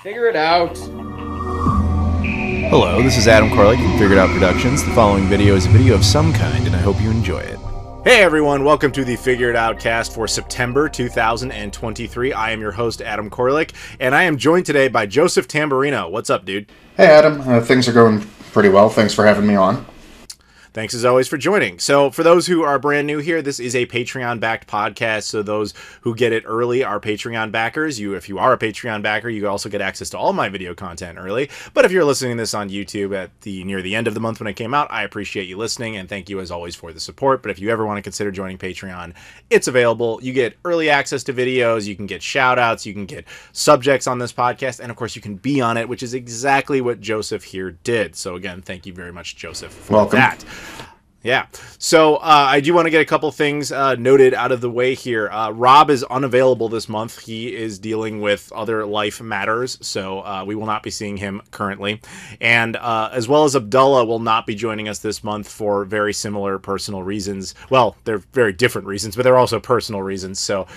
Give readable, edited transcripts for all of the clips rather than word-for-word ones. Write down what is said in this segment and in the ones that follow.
Figure it out. Hello, this is Adam Koralik from Figured Out Productions. The following video is a video of some kind, and I hope you enjoy it. Hey everyone, welcome to the FigureItOutcast for September 2023. I am your host, Adam Koralik, and I am joined today by Joseph Tamburino. What's up, dude? Hey Adam, things are going pretty well. Thanks for having me on. Thanks as always for joining. So for those who are brand new here, this is a Patreon-backed podcast. So those who get it early are Patreon backers. If you are a Patreon backer, you also get access to all my video content early. But if you're listening to this on YouTube at near the end of the month when it came out, I appreciate you listening and thank you as always for the support. But if you ever want to consider joining Patreon, it's available. You get early access to videos, you can get shout outs, you can get subjects on this podcast, and of course you can be on it, which is exactly what Joseph here did. So again, thank you very much, Joseph, for that. Yeah. So I do want to get a couple things noted out of the way here. Rob is unavailable this month. He is dealing with other life matters, so we will not be seeing him currently. And as well as Abdullah will not be joining us this month for very similar personal reasons. Well, they're very different reasons, but they're also personal reasons. So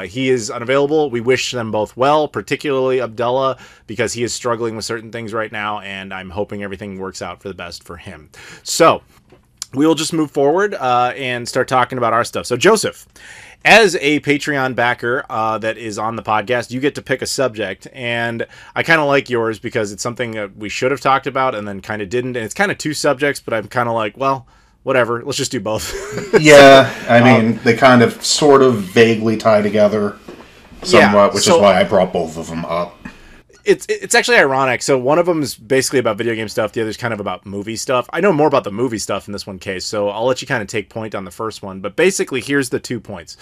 he is unavailable. We wish them both well, particularly Abdullah, because he is struggling with certain things right now, and I'm hoping everything works out for the best for him. So we will just move forward and start talking about our stuff. So, Joseph, as a Patreon backer that is on the podcast, you get to pick a subject. And I kind of like yours because it's something that we should have talked about and then kind of didn't. And it's kind of two subjects, but I'm kind of like, well, whatever. Let's just do both. Yeah, I mean, they kind of sort of vaguely tie together somewhat, which is why I brought both of them up. It's actually ironic. So one of them is basically about video game stuff. The other is kind of about movie stuff. I know more about the movie stuff in this one case, so I'll let you kind of take point on the first one. But basically, here's the 2 points.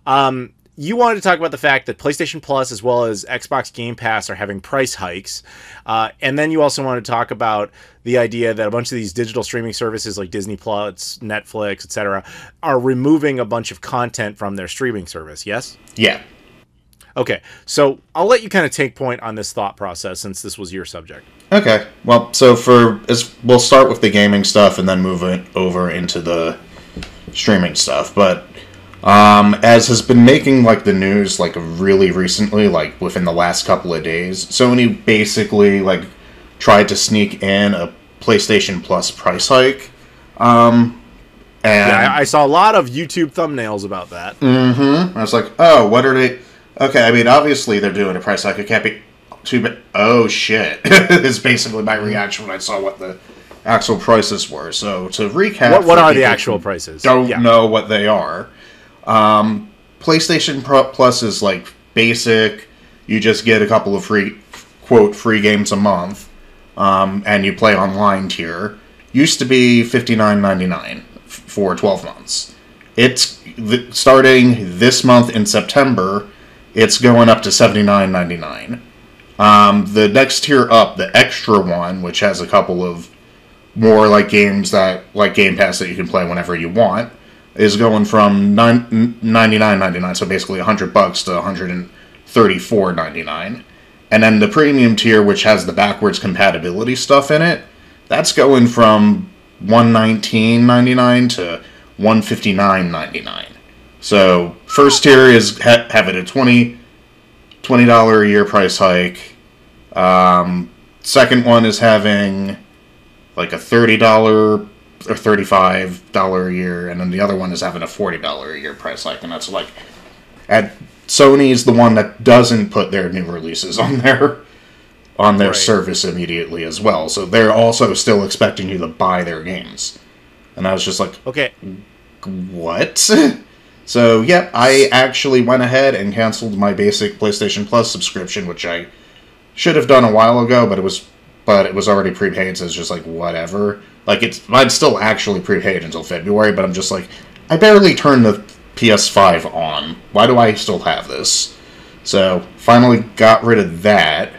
You wanted to talk about the fact that PlayStation Plus as well as Xbox Game Pass are having price hikes. And then you also wanted to talk about the idea that a bunch of these digital streaming services like Disney Plus, Netflix, etc., are removing a bunch of content from their streaming service, yes? Yeah. Okay, so I'll let you kind of take point on this thought process since this was your subject. Okay, well, so we'll start with the gaming stuff and then move it over into the streaming stuff. But as has been making like the news like really recently, like within the last couple of days, Sony basically like tried to sneak in a PlayStation Plus price hike. And yeah, I saw a lot of YouTube thumbnails about that. Mm-hmm. I was like, oh, what are they? Okay, I mean, obviously they're doing a price hike. It can't be too bad. Oh, shit. Is basically my reaction when I saw what the actual prices were. So, to recap... What are the actual prices? Don't know what they are. PlayStation Plus is, like, basic. You just get a couple of free games a month. And you play online tier. Used to be $59.99 for 12 months. It's starting this month in September... It's going up to $79.99. The next tier up, the extra one, which has a couple of more like games that like Game Pass that you can play whenever you want, is going from $99.99, so basically $100 to $134.99. And then the premium tier, which has the backwards compatibility stuff in it, that's going from $119.99 to $159.99. So, first tier is having a $20 a year price hike. Second one is having like a $30 or $35 a year, and then the other one is having a $40 a year price hike. And that's like, Sony's the one that doesn't put their new releases on their right. service immediately as well. So they're also still expecting you to buy their games. And I was just like, okay, what? So, yeah, I actually went ahead and canceled my basic PlayStation Plus subscription, which I should have done a while ago, but it was already prepaid, so it's just like, whatever. Like, mine's still actually prepaid until February, but I'm just like, I barely turned the PS5 on. Why do I still have this? So, finally got rid of that.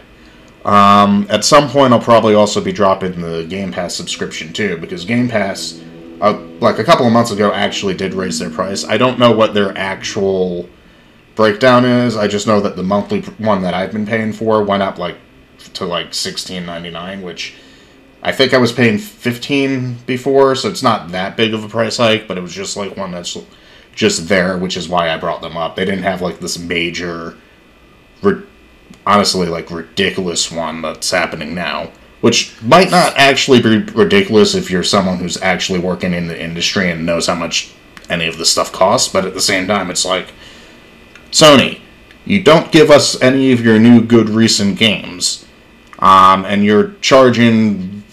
At some point, I'll probably also be dropping the Game Pass subscription, too, because Game Pass... like a couple of months ago, actually did raise their price. I don't know what their actual breakdown is. I just know that the monthly one that I've been paying for went up to $16.99, which I think I was paying $15 before, so it's not that big of a price hike, but it was just like one that's just there, which is why I brought them up. They didn't have like this major honestly, like, ridiculous one that's happening now. Which might not actually be ridiculous if you're someone who's actually working in the industry and knows how much any of this stuff costs, but at the same time, it's like, Sony, you don't give us any of your new good recent games, and you're charging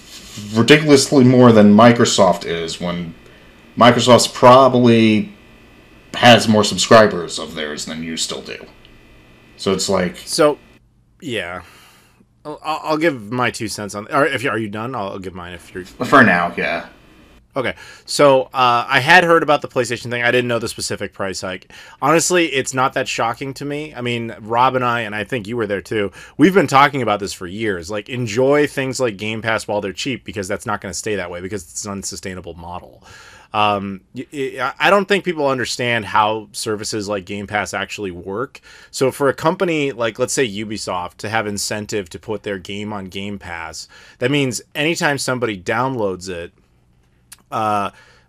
ridiculously more than Microsoft is, when Microsoft's probably has more subscribers of theirs than you still do. So it's like... So, yeah. I'll give my 2 cents on... Are you done? I'll give mine if you're... For now, yeah. Okay, so I had heard about the PlayStation thing. I didn't know the specific price hike. Honestly, it's not that shocking to me. I mean, Rob and I think you were there too, we've been talking about this for years. Like, enjoy things like Game Pass while they're cheap, because that's not going to stay that way, because it's an unsustainable model. I don't think people understand how services like Game Pass actually work. So for a company like, let's say, Ubisoft to have incentive to put their game on Game Pass, that means anytime somebody downloads it,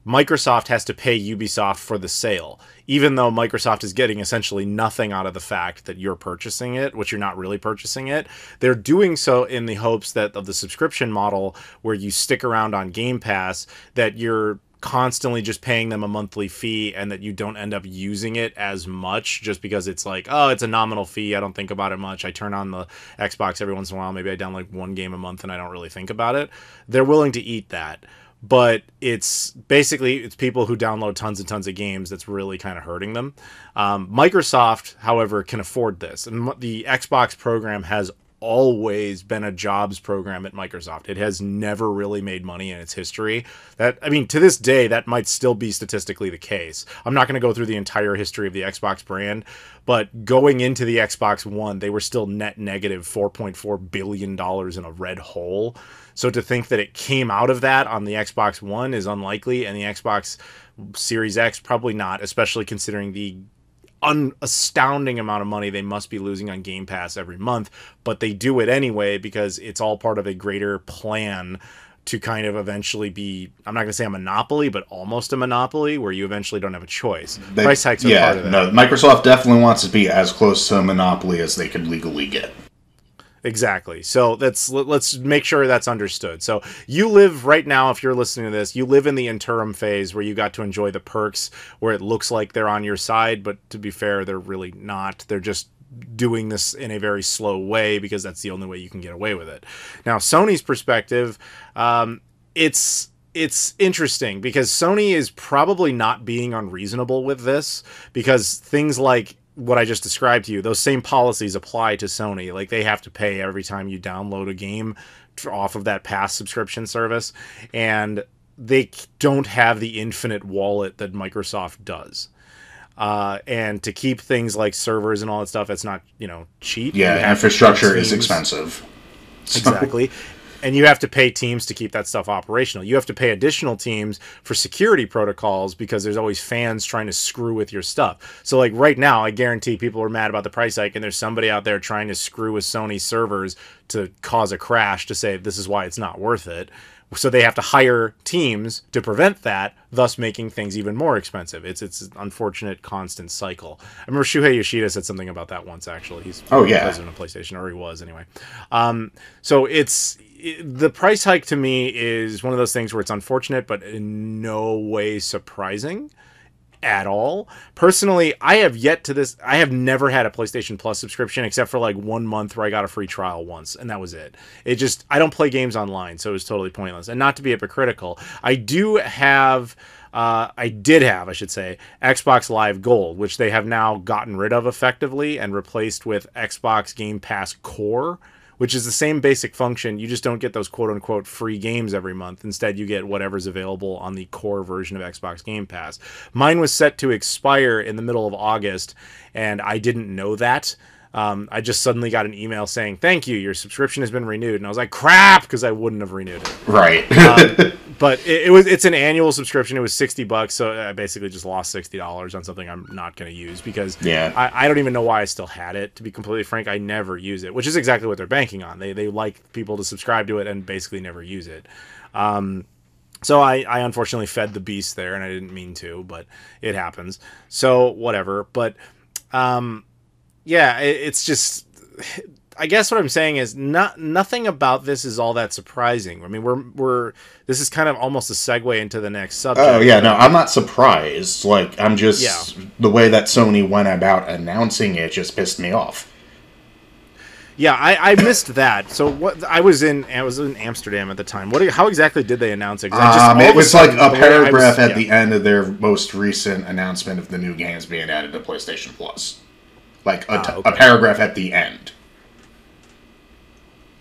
Microsoft has to pay Ubisoft for the sale, even though Microsoft is getting essentially nothing out of the fact that you're purchasing it, which you're not really purchasing it. They're doing so in the hopes that of the subscription model, where you stick around on Game Pass, that you're constantly just paying them a monthly fee, and that you don't end up using it as much, just because it's like, oh, it's a nominal fee, I don't think about it much, I turn on the Xbox every once in a while, maybe I download like 1 game a month and I don't really think about it. They're willing to eat that. But it's people who download tons and tons of games that's really kind of hurting them. Microsoft, however, can afford this. And the Xbox program has always been a jobs program at Microsoft. It has never really made money in its history. To this day, that might still be statistically the case. I'm not going to go through the entire history of the Xbox brand, but going into the Xbox One, they were still net negative $4.4 billion in a red hole. So to think that it came out of that on the Xbox One is unlikely, and the Xbox Series X probably not, especially considering the astounding amount of money they must be losing on Game Pass every month. But they do it anyway because it's all part of a greater plan to kind of eventually be, I'm not going to say a monopoly, but almost a monopoly, where you eventually don't have a choice. Price hikes are part of that. No, Microsoft definitely wants to be as close to a monopoly as they could legally get. Exactly. So let's make sure that's understood. So you live right now, if you're listening to this, you live in the interim phase where you got to enjoy the perks, where it looks like they're on your side, but to be fair, they're really not. They're just doing this in a very slow way because that's the only way you can get away with it. Now, Sony's perspective, it's interesting because Sony is probably not being unreasonable with this, because things like what I just described to you, those same policies apply to Sony. Like, they have to pay every time you download a game off of that Pass subscription service, and they don't have the infinite wallet that Microsoft does. And to keep things like servers and all that stuff, it's not, cheap. Yeah, infrastructure is expensive. Exactly. And you have to pay teams to keep that stuff operational. You have to pay additional teams for security protocols because there's always fans trying to screw with your stuff. So, like, right now, I guarantee people are mad about the price hike, and there's somebody out there trying to screw with Sony servers to cause a crash to say this is why it's not worth it. So they have to hire teams to prevent that, thus making things even more expensive. It's an unfortunate constant cycle. I remember Shuhei Yoshida said something about that once, actually. He's president of PlayStation, or he was anyway. So the price hike to me is one of those things where it's unfortunate, but in no way surprising at all. Personally, I have never had a PlayStation Plus subscription except for like 1 month where I got a free trial once, and that was it. I don't play games online, so it was totally pointless. And not to be hypocritical, I did have, I should say, Xbox Live Gold, which they have now gotten rid of effectively and replaced with Xbox Game Pass Core, which is the same basic function. You just don't get those quote-unquote free games every month. Instead, you get whatever's available on the core version of Xbox Game Pass. Mine was set to expire in the middle of August, and I didn't know that. I just suddenly got an email saying, "Thank you, your subscription has been renewed." And I was like, crap, because I wouldn't have renewed it. Right. But it's an annual subscription. It was $60, so I basically just lost $60 on something I'm not going to use, because I don't even know why I still had it. To be completely frank, I never use it, which is exactly what they're banking on. They like people to subscribe to it and basically never use it. So I unfortunately fed the beast there, and I didn't mean to, but it happens. So whatever. But yeah, it's just I guess what I'm saying is nothing about this is all that surprising. I mean, this is kind of almost a segue into the next subject. Oh yeah, no, I'm not surprised. Like, I'm just the way that Sony went about announcing it just pissed me off. Yeah, I missed that. So what? I was in Amsterdam at the time. How exactly did they announce it? It was like a paragraph at the end of their most recent announcement of the new games being added to PlayStation Plus. Like a paragraph at the end.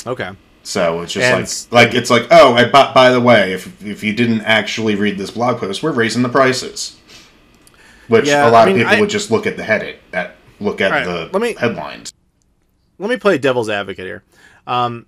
Okay. So it's just by the way, if you didn't actually read this blog post, we're raising the prices. Which a lot of people would just look at the headline, the headlines. Let me play devil's advocate here,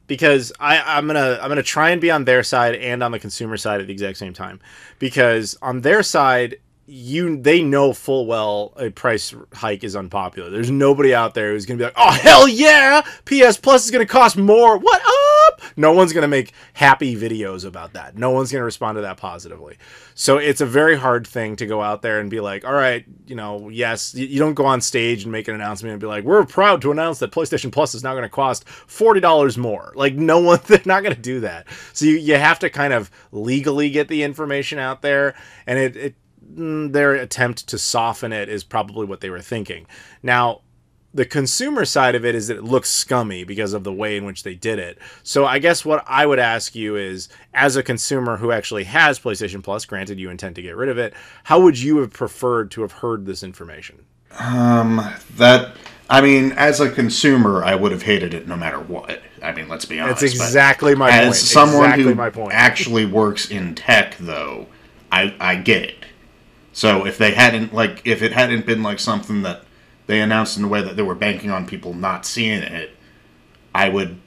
because I'm gonna try and be on their side and on the consumer side at the exact same time, because on their side, they know full well a price hike is unpopular. There's nobody out there who's gonna be like, oh hell yeah, PS Plus is gonna cost more. What up? No one's gonna make happy videos about that. No one's gonna respond to that positively. So it's a very hard thing to go out there and be like, all right, yes, you don't go on stage and make an announcement and be like, we're proud to announce that PlayStation Plus is now going to cost $40 more. Like, they're not going to do that. So you have to kind of legally get the information out there, and their attempt to soften it is probably what they were thinking. Now, the consumer side of it is that it looks scummy because of the way in which they did it. So I guess what I would ask you is, as a consumer who actually has PlayStation Plus, granted you intend to get rid of it, how would you have preferred to have heard this information? As a consumer, I would have hated it no matter what. I mean, let's be honest. That's exactly my point. As someone who actually works in tech, though, I get it. So if it hadn't been like something that they announced in a way that they were banking on people not seeing it, I would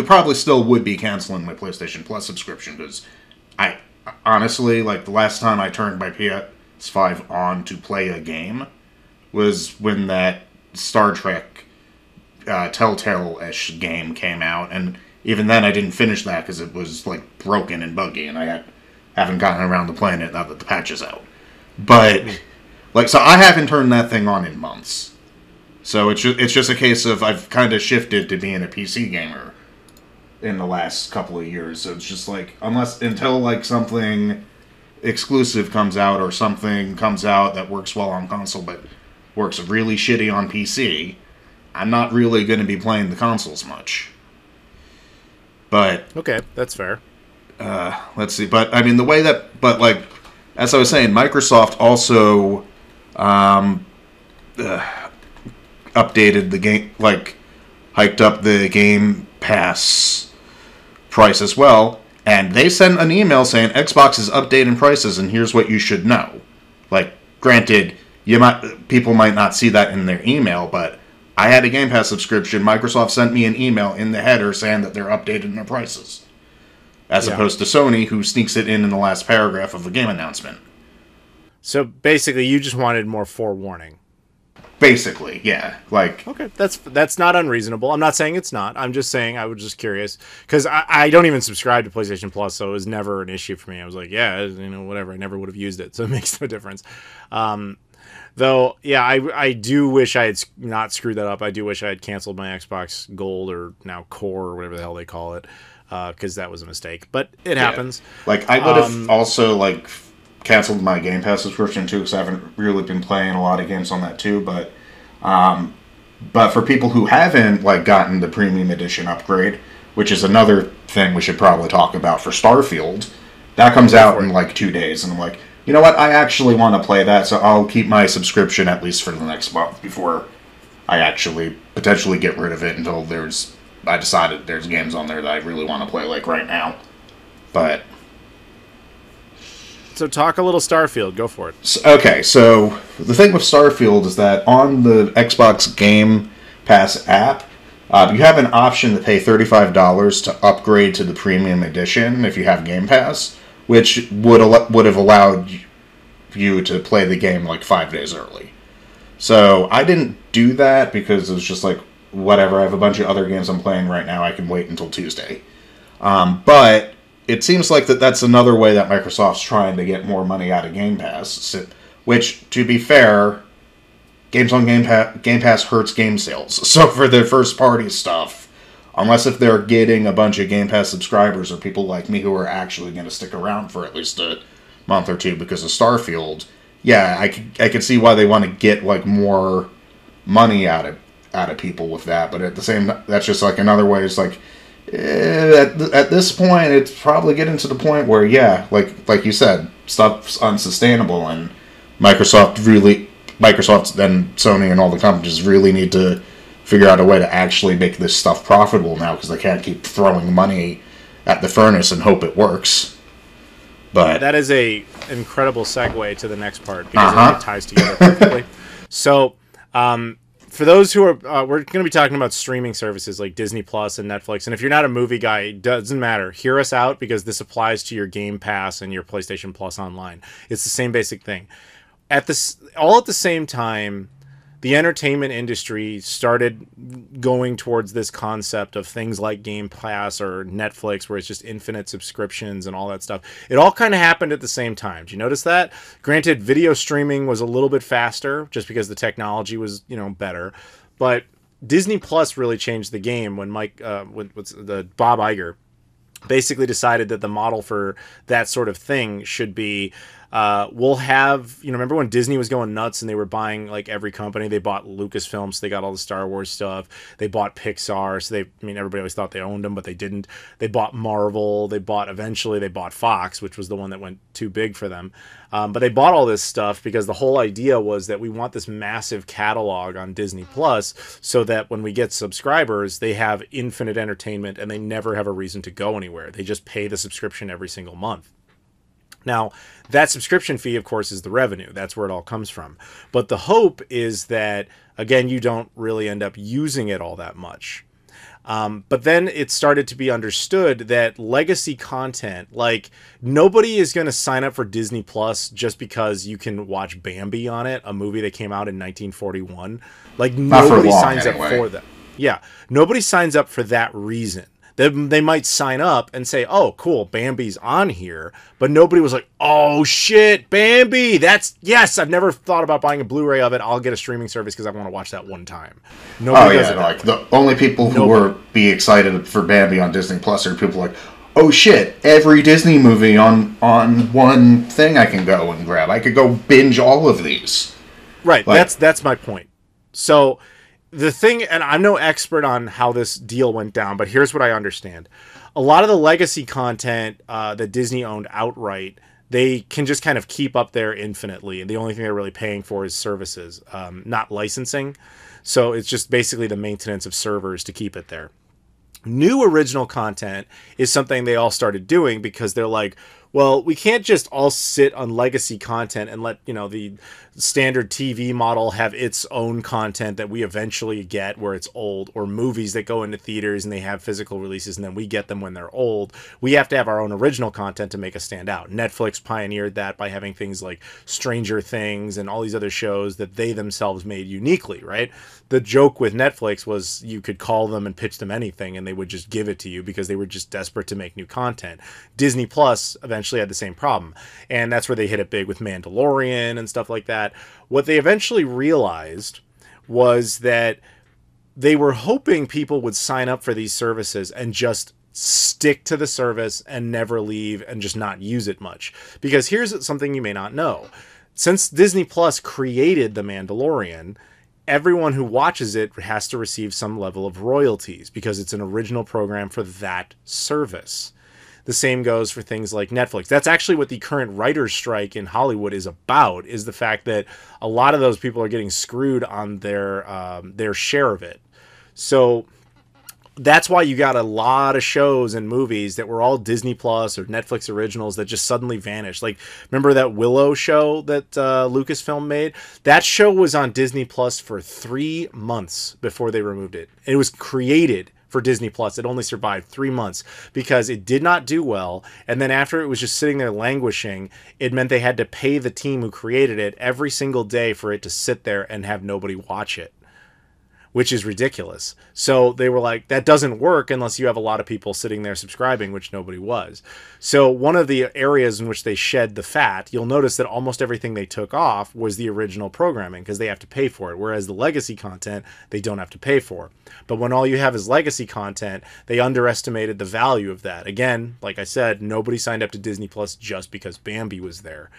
probably still be canceling my PlayStation Plus subscription, because I honestly, like, the last time I turned my PS5 on to play a game was when that Star Trek Telltale-ish game came out, and even then I didn't finish that because it was like broken and buggy, and I haven't gotten around to playing it now that the patch is out. But so I haven't turned that thing on in months. So it's just a case of I've kind of shifted to being a PC gamer in the last couple of years. So it's just like, until like something exclusive comes out, or something comes out that works well on console but works really shitty on PC, I'm not really going to be playing the consoles much. But okay, that's fair. Let's see. But I mean, as I was saying, Microsoft also updated the game, hiked up the Game Pass price as well, and they sent an email saying Xbox is updating prices, and here's what you should know. Like, granted, people might not see that in their email, but I had a Game Pass subscription. Microsoft sent me an email in the header saying that they're updating their prices, as opposed to Sony, who sneaks it in the last paragraph of the game announcement. So basically, you just wanted more forewarning. Basically, yeah. Okay, that's not unreasonable. I'm not saying it's not. I'm just saying I was just curious, because I don't even subscribe to PlayStation Plus, so it was never an issue for me. I was like, yeah, whatever. I never would have used it, so it makes no difference. Though, yeah, I do wish I had not screwed that up. I do wish I had canceled my Xbox Gold, or now Core, or whatever the hell they call it, because that was a mistake. But it happens. I would have also canceled my Game Pass subscription too, because I haven't really been playing a lot of games on that too. But for people who haven't gotten the premium edition upgrade, which is another thing we should probably talk about for Starfield, that comes out in 2 days, and I'm like, you know what? I actually want to play that, so I'll keep my subscription at least for the next month before I actually potentially get rid of it until I decided there's games on there that I really want to play right now. But so talk a little Starfield. Go for it. Okay, so the thing with Starfield is that on the Xbox Game Pass app, you have an option to pay $35 to upgrade to the premium edition if you have Game Pass, which would have allowed you to play the game 5 days early. So I didn't do that because it was just whatever, I have a bunch of other games I'm playing right now, I can wait until Tuesday. But it seems like that's another way that Microsoft's trying to get more money out of Game Pass, which, to be fair, games on Game Pass hurts game sales. So for the first party stuff, unless if they're getting a bunch of Game Pass subscribers or people like me who are actually going to stick around for at least a month or two because of Starfield, yeah, I could see why they want to get like more money out of people with that. But at the same, that's just like another way. It's like at this point, it's probably getting to the point where yeah, like you said, stuff's unsustainable, and Microsoft and Sony and all the companies really need to figure out a way to actually make this stuff profitable now, because they can't keep throwing money at the furnace and hope it works. But that is a incredible segue to the next part, because it ties together perfectly. So, for those who are, we're going to be talking about streaming services like Disney Plus and Netflix. And if you're not a movie guy, it doesn't matter. Hear us out, because this applies to your Game Pass and your PlayStation Plus online. It's the same basic thing. All at the same time, the entertainment industry started going towards this concept of things like Game Pass or Netflix, where it's just infinite subscriptions and all that stuff. It all kind of happened at the same time. Do you notice that? Granted, video streaming was a little bit faster just because the technology was, better. But Disney Plus really changed the game when Bob Iger basically decided that the model for that sort of thing should be, we'll have, remember when Disney was going nuts and they were buying like every company? They bought Lucasfilm, so they got all the Star Wars stuff. They bought Pixar, so everybody always thought they owned them, but they didn't. They bought Marvel. Eventually they bought Fox, which was the one that went too big for them. But they bought all this stuff because the whole idea was that we want this massive catalog on Disney Plus, so that when we get subscribers, they have infinite entertainment and they never have a reason to go anywhere. They just pay the subscription every single month. Now, that subscription fee, of course, is the revenue. That's where it all comes from. But the hope is that, again, you don't really end up using it all that much. But then it started to be understood that legacy content, like nobody is going to sign up for Disney Plus just because you can watch Bambi on it, a movie that came out in 1941. Like nobody signs up for that. Yeah, nobody signs up for that reason. They might sign up and say, oh, cool, Bambi's on here. But nobody was like, oh, shit, Bambi. Yes, I've never thought about buying a Blu-ray of it. I'll get a streaming service because I want to watch that one time. Nobody does it like the only people who will be excited for Bambi on Disney Plus are people like, oh, shit, every Disney movie on one thing I can go and grab. I could go binge all of these. Right, that's my point. So the thing, and I'm no expert on how this deal went down, but here's what I understand. A lot of the legacy content that Disney owned outright, they can just kind of keep up there infinitely. And the only thing they're really paying for is services, not licensing. So it's just basically the maintenance of servers to keep it there. New original content is something they all started doing because they're like, well, we can't just all sit on legacy content and let, the standard TV model have its own content that we eventually get where it's old, or movies that go into theaters and they have physical releases and then we get them when they're old. We have to have our own original content to make us stand out. Netflix pioneered that by having things like Stranger Things and all these other shows that they themselves made uniquely, right? The joke with Netflix was you could call them and pitch them anything and they would just give it to you because they were just desperate to make new content. Disney Plus eventually had the same problem, and that's where they hit it big with Mandalorian and stuff like that. What they eventually realized was that they were hoping people would sign up for these services and just stick to the service and never leave and just not use it much. Because here's something you may not know. Since Disney Plus created The Mandalorian, everyone who watches it has to receive some level of royalties because it's an original program for that service. The same goes for things like Netflix. That's actually what the current writer's strike in Hollywood is about, is the fact that a lot of those people are getting screwed on their share of it. So that's why you got a lot of shows and movies that were all Disney Plus or Netflix originals that just suddenly vanished. Like, remember that Willow show that Lucasfilm made? That show was on Disney Plus for 3 months before they removed it. It was created for Disney Plus. It only survived 3 months because it did not do well. And then after it was just sitting there languishing, it meant they had to pay the team who created it every single day for it to sit there and have nobody watch it. which is ridiculous. So they were like, that doesn't work unless you have a lot of people sitting there subscribing, which nobody was. So one of the areas in which they shed the fat, you'll notice that almost everything they took off was the original programming because they have to pay for it. Whereas the legacy content, they don't have to pay for. But when all you have is legacy content, they underestimated the value of that. Again, like I said, nobody signed up to Disney Plus just because Bambi was there.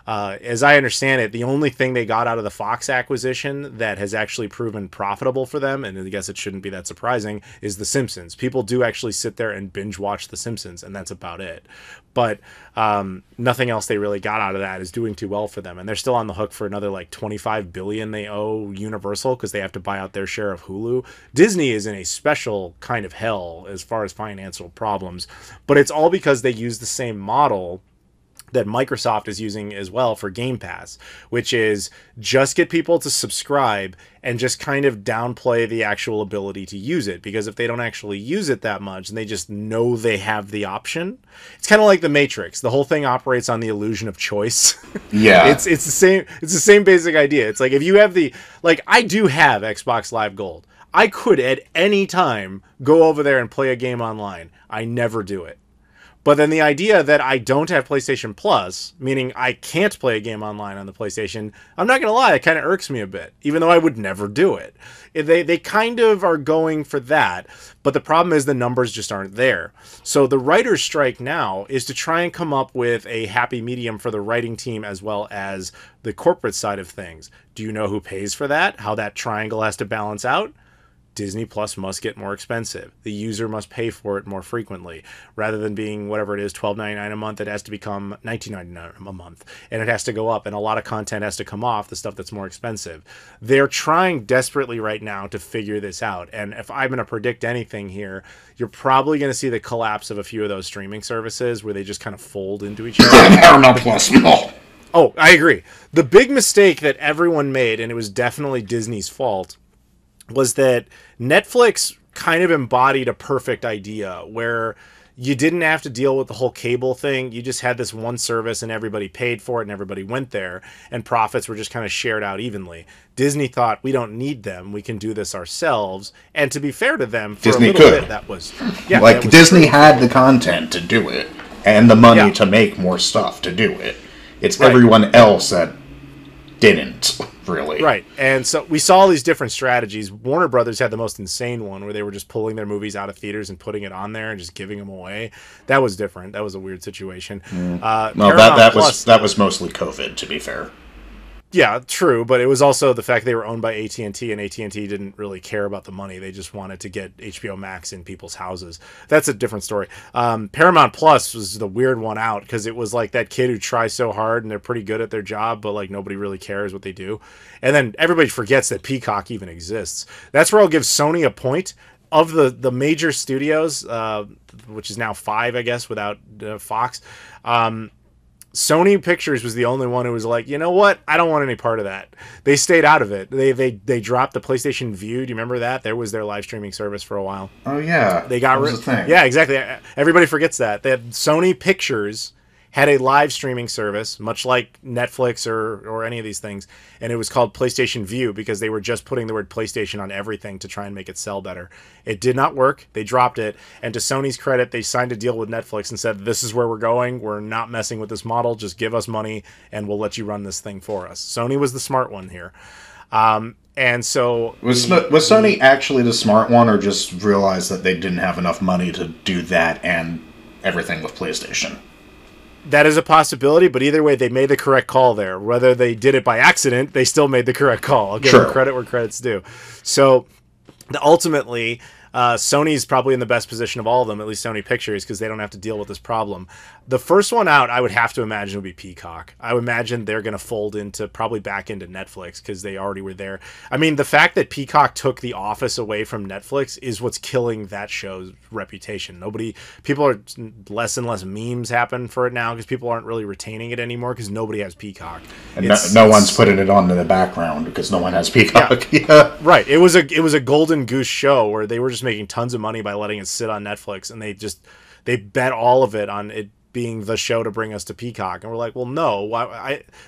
As I understand it, the only thing they got out of the Fox acquisition that has actually proven profitable for them, and I guess it shouldn't be that surprising, is The Simpsons. People do actually sit there and binge watch The Simpsons, and that's about it. But nothing else they really got out of that is doing too well for them. And they're still on the hook for another like $25 billion they owe Universal because they have to buy out their share of Hulu. Disney is in a special kind of hell as far as financial problems, but it's all because they use the same model that Microsoft is using as well for GamePass, which is just get people to subscribe and just kind of downplay the actual ability to use it. Because if they don't actually use it that much and they just know they have the option, it's kind of like the Matrix. The whole thing operates on the illusion of choice. Yeah. It's the same basic idea. It's like if you have I do have Xbox Live Gold. I could at any time go over there and play a game online. I never do it. But then the idea that I don't have PlayStation Plus, meaning I can't play a game online on the PlayStation, I'm not going to lie, it kind of irks me a bit, even though I would never do it. They kind of are going for that, but the problem is the numbers just aren't there. So the writer's strike now is to try and come up with a happy medium for the writing team as well as the corporate side of things. Do you know who pays for that? How that triangle has to balance out? Disney Plus must get more expensive. The user must pay for it more frequently. Rather than being whatever it is, $12.99 a month, it has to become $19.99 a month. And it has to go up, and a lot of content has to come off, the stuff that's more expensive. They're trying desperately right now to figure this out. And if I'm going to predict anything here, you're probably going to see the collapse of a few of those streaming services where they just kind of fold into each other. Paramount Plus. Oh, I agree. The big mistake that everyone made, and it was definitely Disney's fault, was that Netflix kind of embodied a perfect idea where you didn't have to deal with the whole cable thing. You just had this one service and everybody paid for it and everybody went there and profits were just kind of shared out evenly. Disney thought, we don't need them. We can do this ourselves. And to be fair to them, for Disney a little could. bit, that was... Yeah, like, that was Disney true. had the content to do it and the money to make more stuff to do it. It's Right. everyone else that didn't, really. Right. And so we saw all these different strategies. Warner Brothers had the most insane one where they were just pulling their movies out of theaters and putting it on there and just giving them away. That was different. That was a weird situation. No, Paramount that was mostly COVID, to be fair. Yeah, true, but it was also the fact they were owned by AT&T, and AT&T didn't really care about the money. They just wanted to get HBO Max in people's houses. That's a different story. Paramount Plus was the weird one out because it was like that kid who tries so hard and they're pretty good at their job, but like nobody really cares what they do. And then everybody forgets that Peacock even exists. That's where I'll give Sony a point. Of the major studios, which is now 5, I guess, without Fox, Sony Pictures was the only one who was like, you know what? I don't want any part of that. They stayed out of it. They dropped the PlayStation Vue. Do you remember that? There was their live streaming service for a while. Oh, yeah. They got rid of it. Yeah, exactly. Everybody forgets that. They had Sony Pictures had a live streaming service, much like Netflix or any of these things, and it was called PlayStation Vue because they were just putting the word PlayStation on everything to try and make it sell better. It did not work. They dropped it, and to Sony's credit, they signed a deal with Netflix and said, this is where we're going. We're not messing with this model. Just give us money, and we'll let you run this thing for us. Sony was the smart one here. And so... Was Sony actually the smart one, or just realized that they didn't have enough money to do that and everything with PlayStation? That is a possibility, but either way, they made the correct call there. Whether they did it by accident, they still made the correct call. I'll give them credit where credit's due. So, ultimately, Sony's probably in the best position of all of them, at least Sony Pictures, because they don't have to deal with this problem. The first one out, I would have to imagine, would be Peacock. I would imagine they're going to fold probably back into Netflix, because they already were there. I mean, the fact that Peacock took The Office away from Netflix is what's killing that show's reputation. People are, less and less memes happen for it now, because people aren't really retaining it anymore, because nobody has Peacock. And no one's putting it on in the background, because no one has Peacock. Yeah. Right. It was a golden goose show where they were just making tons of money by letting it sit on Netflix, and they bet all of it on it being the show to bring us to Peacock. And we're like, well, no,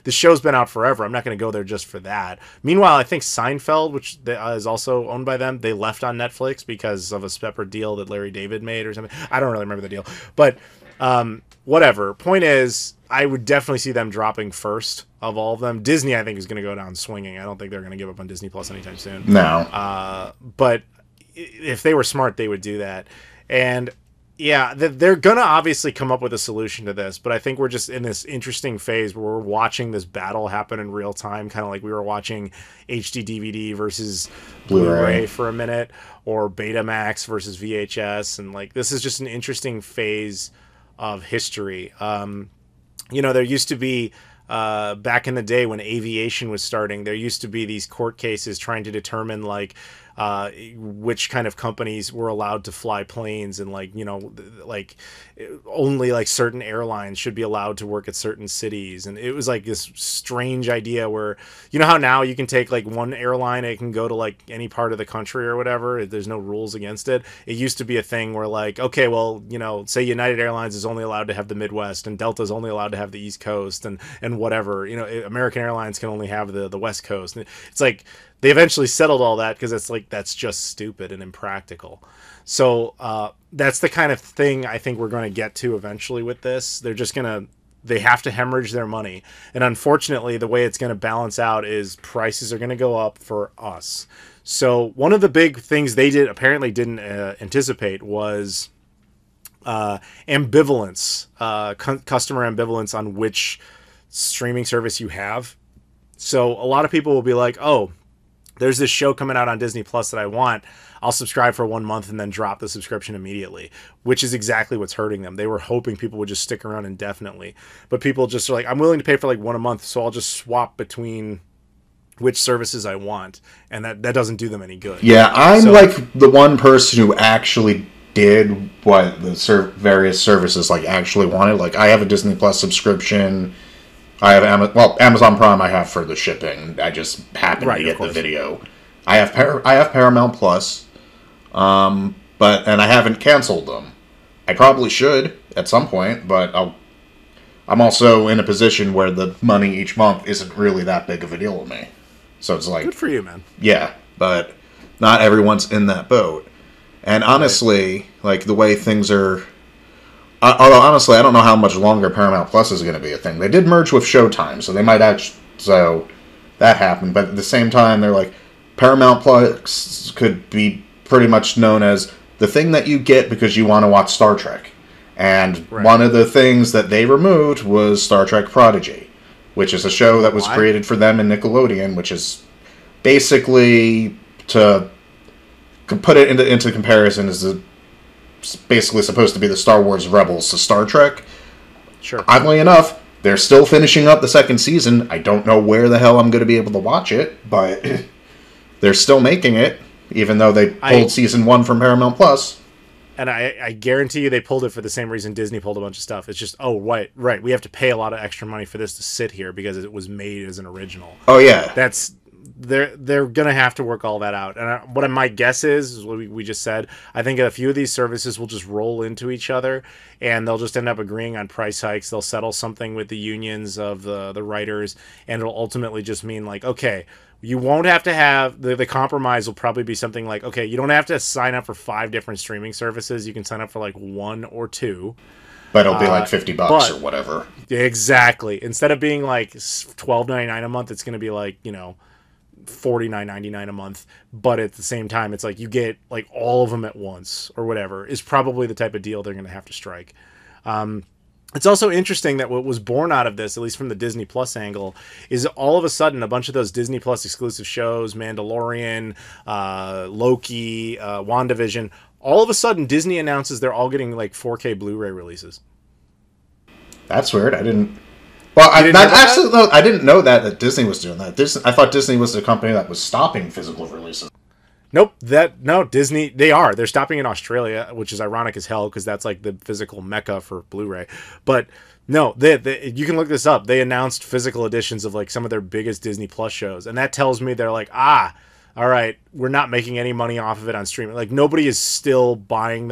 the show's been out forever. I'm not going to go there just for that. Meanwhile, I think Seinfeld, which is also owned by them, they left on Netflix because of a separate deal that Larry David made or something. I don't really remember the deal, but whatever. Point is, I would definitely see them dropping first of all of them. Disney, I think, is going to go down swinging. I don't think they're going to give up on Disney Plus anytime soon. No. But if they were smart, they would do that. And yeah, they're going to obviously come up with a solution to this, but I think we're just in this interesting phase where we're watching this battle happen in real time, kind of like we were watching HD DVD versus Blu-ray for a minute, or Betamax versus VHS, and like this is just an interesting phase of history. You know, there used to be back in the day when aviation was starting, there used to be these court cases trying to determine like which kind of companies were allowed to fly planes, and like, you know, like only like certain airlines should be allowed to work at certain cities. And it was like this strange idea where, you know how now you can take like one airline, it can go to like any part of the country or whatever, there's no rules against it. It used to be a thing where like, okay, well, you know, say United Airlines is only allowed to have the Midwest, and Delta is only allowed to have the East Coast, and whatever, you know, American Airlines can only have the West Coast. And it's like they eventually settled all that because it's like that's just stupid and impractical. So that's the kind of thing I think we're going to get to eventually with this. They have to hemorrhage their money, and unfortunately the way it's going to balance out is prices are going to go up for us. So one of the big things they apparently didn't anticipate was ambivalence, customer ambivalence on which streaming service you have. So a lot of people will be like, oh, there's this show coming out on Disney Plus that I want. I'll subscribe for 1 month and then drop the subscription immediately, which is exactly what's hurting them. They were hoping people would just stick around indefinitely, but people just are like, I'm willing to pay for like one a month, so I'll just swap between which services I want, and that doesn't do them any good. Yeah, I'm like the one person who actually did what the various services like actually wanted. Like, I have a Disney Plus subscription. I have Amazon Prime. I have for the shipping. I just happen to get the video. I have Paramount Plus, and I haven't canceled them. I probably should at some point, but I'm also in a position where the money each month isn't really that big of a deal to me. So it's like, good for you, man. Yeah, but not everyone's in that boat. And honestly, like the way things are. Although, honestly, I don't know how much longer Paramount Plus is going to be a thing. They did merge with Showtime, so they might actually... So, that happened. But at the same time, they're like, Paramount Plus could be pretty much known as the thing that you get because you want to watch Star Trek. And one of the things that they removed was Star Trek Prodigy, which is a show that was created for them in Nickelodeon, which is basically, to put it into comparison, is basically supposed to be the Star Wars Rebels to Star Trek. Sure. Oddly enough, they're still finishing up the second season. I don't know where the hell I'm going to be able to watch it, but they're still making it, even though they pulled season 1 from Paramount Plus. And I guarantee you they pulled it for the same reason Disney pulled a bunch of stuff. It's just, oh, right, we have to pay a lot of extra money for this to sit here because it was made as an original. Oh, yeah. They're going to have to work all that out. And what my guess is what we just said, I think a few of these services will just roll into each other, and they'll just end up agreeing on price hikes. They'll settle something with the unions of the writers, and it'll ultimately just mean like, okay, you won't have to have... The compromise will probably be something like, okay, you don't have to sign up for 5 different streaming services. You can sign up for like 1 or 2. But it'll be like $50 or whatever. Exactly. Instead of being like $12.99 a month, it's going to be like, you know, $49.99 a month, but at the same time it's like you get like all of them at once or whatever is probably the type of deal they're going to have to strike. It's also interesting that what was born out of this, at least from the Disney Plus angle, is all of a sudden a bunch of those Disney Plus exclusive shows, Mandalorian, Loki, WandaVision, all of a sudden Disney announces they're all getting like 4K Blu-ray releases. That's weird. I didn't... Well, I didn't know that Disney was doing that. I thought Disney was the company that was stopping physical releases. Nope. Disney, they're stopping in Australia, which is ironic as hell because that's like the physical mecca for Blu-ray. But no, you can look this up. They announced physical editions of like some of their biggest Disney Plus shows, and that tells me they're like, all right, we're not making any money off of it on streaming. Like nobody is still buying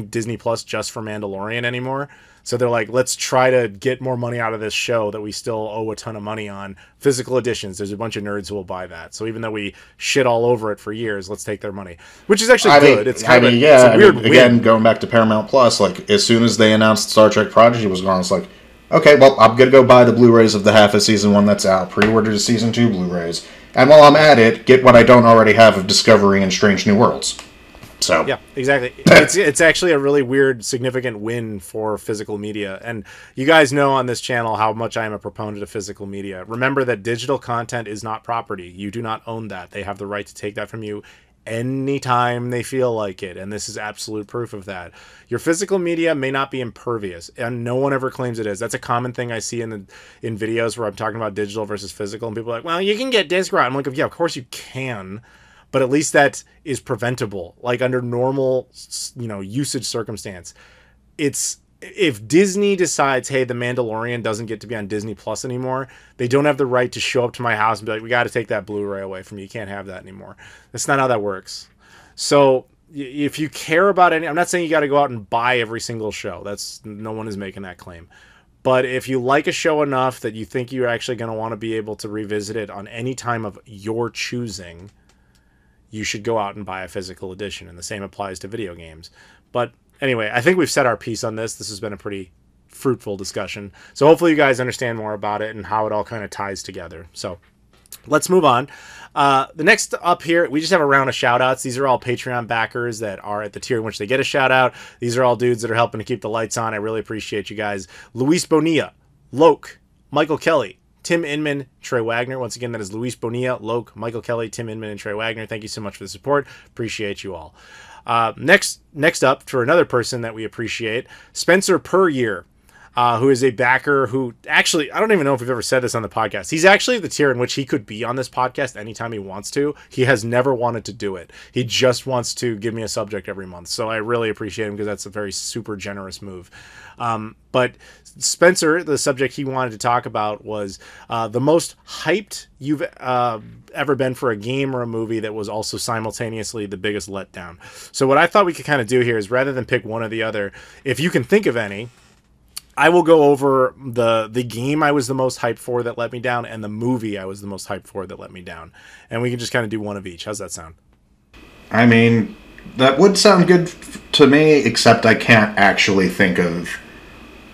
Disney Plus just for Mandalorian anymore. So they're like, let's try to get more money out of this show that we still owe a ton of money on. Physical editions, there's a bunch of nerds who will buy that. So even though we shit all over it for years, let's take their money, which is actually good. It's kind of a weird win. Again, going back to Paramount Plus, like as soon as they announced Star Trek Prodigy was gone, it's like, okay, well, I'm gonna go buy the Blu-rays of the half of season 1 that's out, pre-order the season 2 Blu-rays, and while I'm at it, get what I don't already have of Discovery and Strange New Worlds. So yeah, exactly. It's actually a really weird, significant win for physical media. And you guys know on this channel how much I am a proponent of physical media. Remember that digital content is not property. You do not own that. They have the right to take that from you anytime they feel like it. And this is absolute proof of that. Your physical media may not be impervious, and no one ever claims it is. That's a common thing I see in videos where I'm talking about digital versus physical, and people are like, well, you can get disc rot. I'm like, yeah, of course you can. But at least that is preventable. Like under normal, usage circumstance, if Disney decides, hey, The Mandalorian doesn't get to be on Disney Plus anymore, they don't have the right to show up to my house and be like, we got to take that Blu-ray away from you. You can't have that anymore. That's not how that works. So if you care about I'm not saying you got to go out and buy every single show. No one is making that claim. But if you like a show enough that you think you're actually going to want to be able to revisit it on any time of your choosing, you should go out and buy a physical edition, and the same applies to video games. But anyway, I think we've said our piece on this. This has been a pretty fruitful discussion. So hopefully you guys understand more about it and how it all kind of ties together. So let's move on. The next up here, we just have a round of shout-outs. These are all Patreon backers that are at the tier in which they get a shout-out. These are all dudes that are helping to keep the lights on. I really appreciate you guys. Luis Bonilla, Loke, Michael Kelly, Tim Inman, Trey Wagner. Once again, that is Luis Bonilla, Loke, Michael Kelly, Tim Inman, and Trey Wagner. Thank you so much for the support. Appreciate you all. Next up, for another person that we appreciate, Spencer Peryear, who is a backer who actually, I don't even know if we've ever said this on the podcast. He's actually the tier in which he could be on this podcast anytime he wants to. He has never wanted to do it. He just wants to give me a subject every month. So I really appreciate him because that's a very super generous move. But Spencer, the subject he wanted to talk about was the most hyped you've ever been for a game or a movie that was also simultaneously the biggest letdown. So what I thought we could kind of do here is, rather than pick one or the other, if you can think of any, I will go over the game I was the most hyped for that let me down, and the movie I was the most hyped for that let me down. And we can just kind of do one of each. How's that sound? I mean, that would sound good to me, except I can't actually think of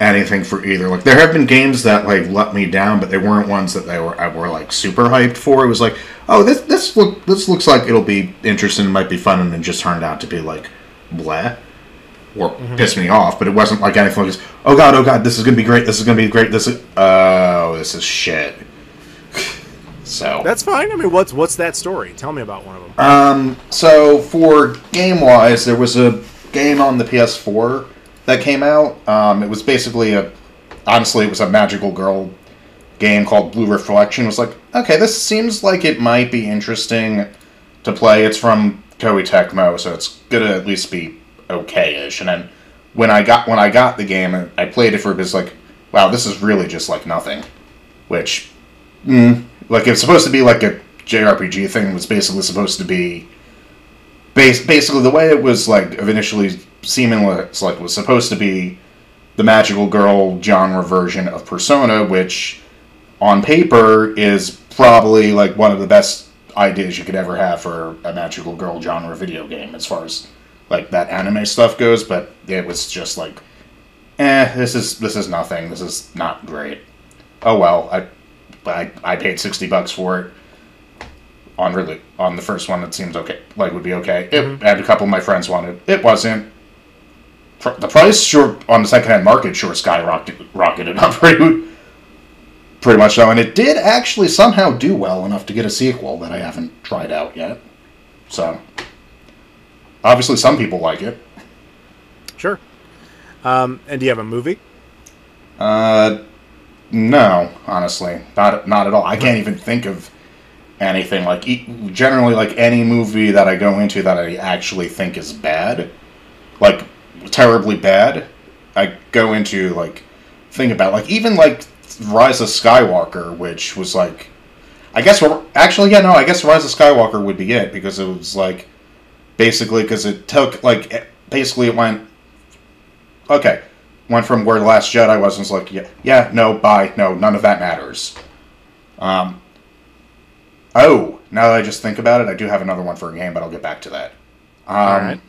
anything for either. Like, there have been games that like let me down, but they weren't ones that I were like super hyped for. It was like, oh, this looks like it'll be interesting, might be fun, and then just turned out to be like bleh, or pissed me off. But it wasn't like anything like, oh god, this is gonna be great. This is shit. So that's fine. I mean, what's that story? Tell me about one of them. So for game-wise, there was a game on the PS4 that came out. It was basically it was a magical girl game called Blue Reflection. It was like, okay, this seems like it might be interesting to play. It's from Koei Tecmo, so it's gonna at least be okay-ish. And then when I got the game, I played it for a bit. It's like, wow, this is really just like nothing. Which, like, it's supposed to be like a JRPG thing. It was basically supposed to be basically the way it was like initially seemingly like was supposed to be the magical girl genre version of Persona, which on paper is probably like one of the best ideas you could ever have for a magical girl genre video game as far as like that anime stuff goes. But it was just like, this is nothing. This is not great. Oh well, I paid $60 for it. On the first one, it seems okay. Like, would be okay. And a couple of my friends wanted. It wasn't. The price, on the secondhand market, skyrocketed up pretty much so. And it did actually somehow do well enough to get a sequel that I haven't tried out yet. So, obviously, some people like it. Sure. And do you have a movie? No, honestly, not at all. I can't even think of anything. Like, generally, like, any movie that I go into that I actually think is bad, like, terribly bad, I go into, like, think about, like, even, like, Rise of Skywalker, which was, like, I guess Rise of Skywalker would be it, because it was, like, basically, because it took, like, basically it went, okay, went from where The Last Jedi was, and was like, yeah, no, bye, no, none of that matters. Oh, now that I just think about it, I do have another one for a game, but I'll get back to that. All right.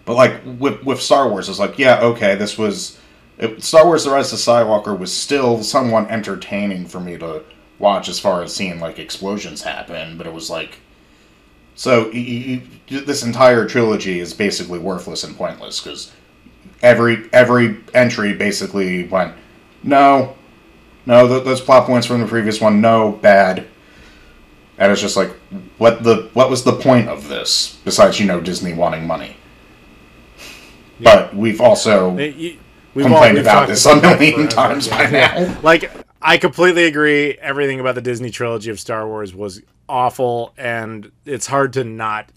But like with Star Wars, it's like, yeah, okay, Star Wars: The Rise of Skywalker was still somewhat entertaining for me to watch as far as seeing like explosions happen, but it was like, so this entire trilogy is basically worthless and pointless because every entry basically went, no, those plot points from the previous one, no, bad. And it's just like, what was the point of this besides Disney wanting money? Yeah. But we've also complained about this a million times by now. Like, I completely agree. Everything about the Disney trilogy of Star Wars was awful, and it's hard to not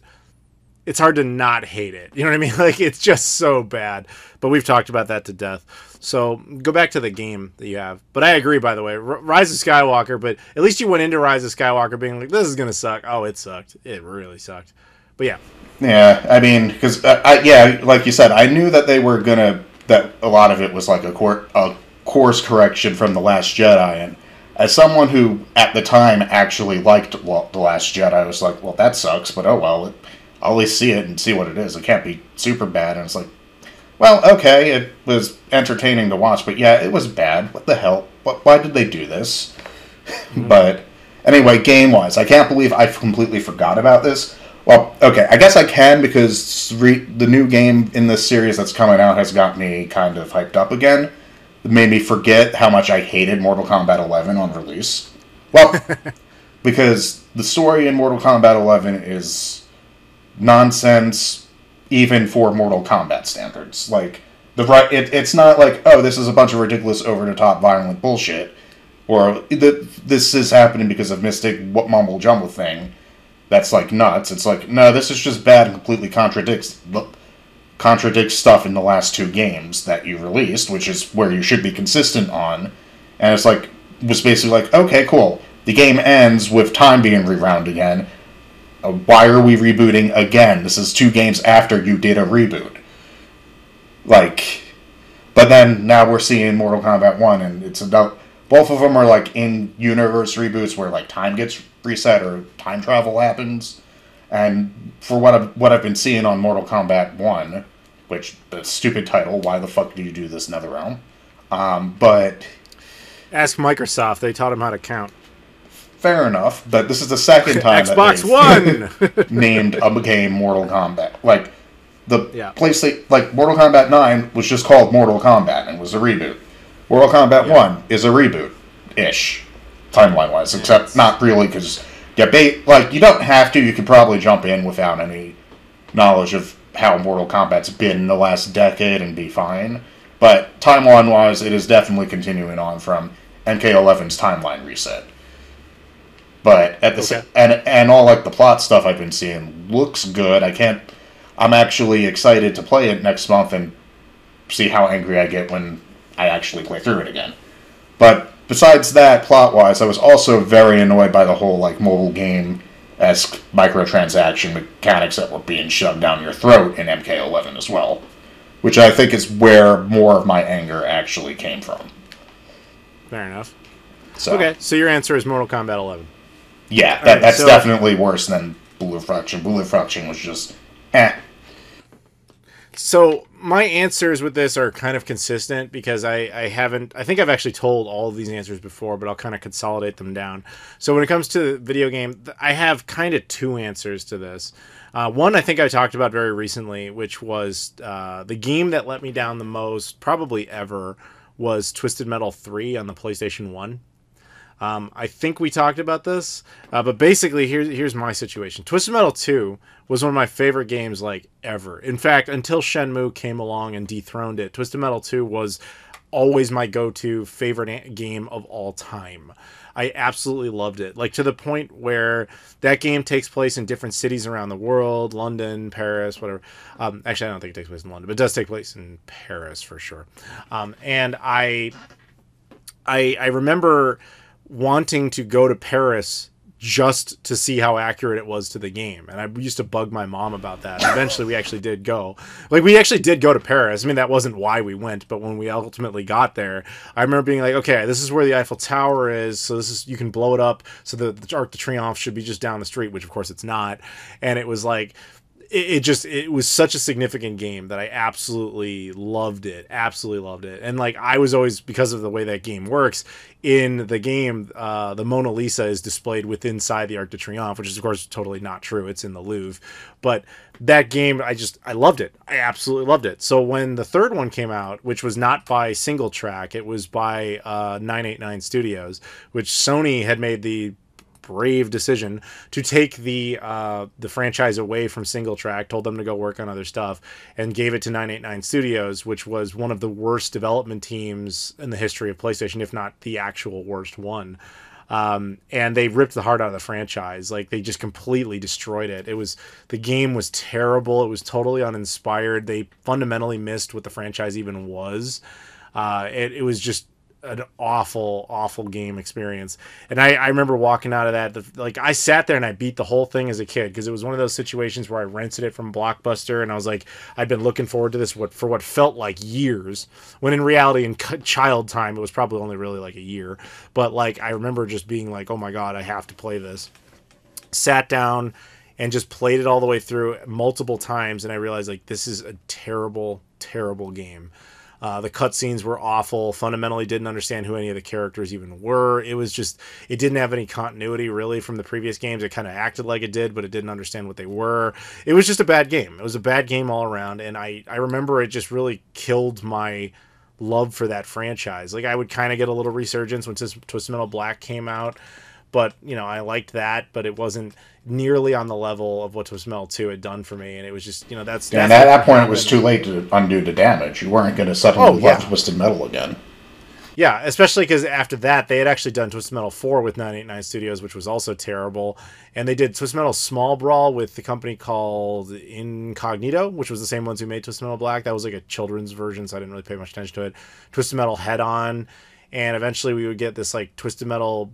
hate it. You know what I mean? Like, it's just so bad. But we've talked about that to death. So go back to the game that you have. But I agree, by the way, Rise of Skywalker. But at least you went into Rise of Skywalker being like, this is gonna suck. Oh, it sucked. It really sucked. But yeah. Yeah, I mean, because like you said, I knew that that a lot of it was like a course correction from The Last Jedi, and as someone who at the time actually liked The Last Jedi, I was like, well, that sucks, but oh well, I'll at least see it and see what it is. It can't be super bad, and it's like, well, okay, it was entertaining to watch, but yeah, it was bad. What the hell? Why did they do this? Mm-hmm. But anyway, game-wise, I can't believe I completely forgot about this. Well, okay, I guess I can because the new game in this series that's coming out has got me kind of hyped up again. It made me forget how much I hated Mortal Kombat 11 on release. Well, because the story in Mortal Kombat 11 is nonsense, even for Mortal Kombat standards. Like, it's not like, oh, this is a bunch of ridiculous, over-the-top, violent bullshit, or this is happening because of Mystic mumble-jumble thing. That's like nuts. It's like, no, this is just bad and completely contradicts stuff in the last two games that you released, which is where you should be consistent on. And it's like, was basically like, okay, cool. The game ends with time being rewound again. Why are we rebooting again? This is 2 games after you did a reboot. Like, but then now we're seeing Mortal Kombat 1, and it's about both of them are like in-universe reboots where like time gets reset or time travel happens. And for what I've been seeing on Mortal Kombat 1, which, the stupid title, why the fuck do you do this, NetherRealm? But ask Microsoft, they taught them how to count. Fair enough, but this is the second time Xbox One named a game Mortal Kombat. Like, PlayStation, like, Mortal Kombat 9 was just called Mortal Kombat and was a reboot. Mortal Kombat 1 is a reboot-ish, timeline-wise, except not really, because you don't have to. You could probably jump in without any knowledge of how Mortal Kombat's been in the last decade and be fine. But timeline-wise, it is definitely continuing on from MK11's timeline reset. But at the and all like the plot stuff I've been seeing looks good. I'm actually excited to play it next month and see how angry I get when I actually play through it again. But besides that, plot-wise, I was also very annoyed by the whole like mobile game-esque microtransaction mechanics that were being shoved down your throat in MK11 as well, which I think is where more of my anger actually came from. Fair enough. Okay, so your answer is Mortal Kombat 11. Yeah, that's definitely worse than Blue Faction. Blue Faction was just, So my answers with this are kind of consistent because I think I've actually told all of these answers before, but I'll kind of consolidate them down. So when it comes to video game, I have kind of 2 answers to this. One I think I talked about very recently, which was the game that let me down the most, probably ever, was Twisted Metal 3 on the PlayStation 1. I think we talked about this, but basically here's my situation. Twisted Metal 2 was one of my favorite games like ever. In fact, until Shenmue came along and dethroned it, Twisted Metal 2 was always my go-to favorite game of all time. I absolutely loved it. Like, to the point where that game takes place in different cities around the world, London, Paris, whatever. Actually, I don't think it takes place in London, but it does take place in Paris for sure. And I remember wanting to go to Paris just to see how accurate it was to the game. And I used to bug my mom about that. Eventually we actually did go. Like, we actually did go to Paris. I mean, that wasn't why we went, but when we ultimately got there, I remember being like, okay, this is where the Eiffel Tower is, so this is, you can blow it up, so the Arc de Triomphe should be just down the street, which of course it's not. And it was like, it was such a significant game that I absolutely loved it. Absolutely loved it. And like, I was always, because of the way that game works, in the game, the Mona Lisa is displayed inside the Arc de Triomphe, which is of course totally not true. It's in the Louvre. But that game, I loved it. I absolutely loved it. So when the third one came out, which was not by Single Track, it was by 989 Studios, which Sony had made the brave decision to take the franchise away from Single Track, told them to go work on other stuff, and gave it to 989 Studios, which was one of the worst development teams in the history of PlayStation, if not the actual worst one. And they ripped the heart out of the franchise. Like, they just completely destroyed it. The game was terrible. It was totally uninspired. They fundamentally missed what the franchise even was. It was just an awful game experience. And I remember walking out of that, like, I sat there and I beat the whole thing as a kid, because it was one of those situations where I rented it from Blockbuster, and I was like, I'd been looking forward to this for what felt like years, when in reality, in child time, it was probably only really like a year. But like, I remember just being like, oh my god, I have to play this. Sat down and just played it all the way through multiple times, and I realized, like, this is a terrible game. The cutscenes were awful. Fundamentally didn't understand who any of the characters even were. It was just, it didn't have any continuity really from the previous games. It kind of acted like it did, but it didn't understand what they were. It was just a bad game. It was a bad game all around, and I remember it just really killed my love for that franchise. Like, I would kind of get a little resurgence when Twisted Metal Black came out, but, you know, I liked that, but it wasn't nearly on the level of what Twisted Metal 2 had done for me. And it was just, you know, that's at that point, it was too late to undo the damage. You weren't going to suddenly love Twisted Metal again. Yeah, especially because after that, they had actually done Twisted Metal 4 with 989 Studios, which was also terrible. And they did Twisted Metal Small Brawl with the company called Incognito, which was the same ones who made Twisted Metal Black. That was like a children's version, so I didn't really pay much attention to it. Twisted Metal Head On, and eventually we would get this like Twisted Metal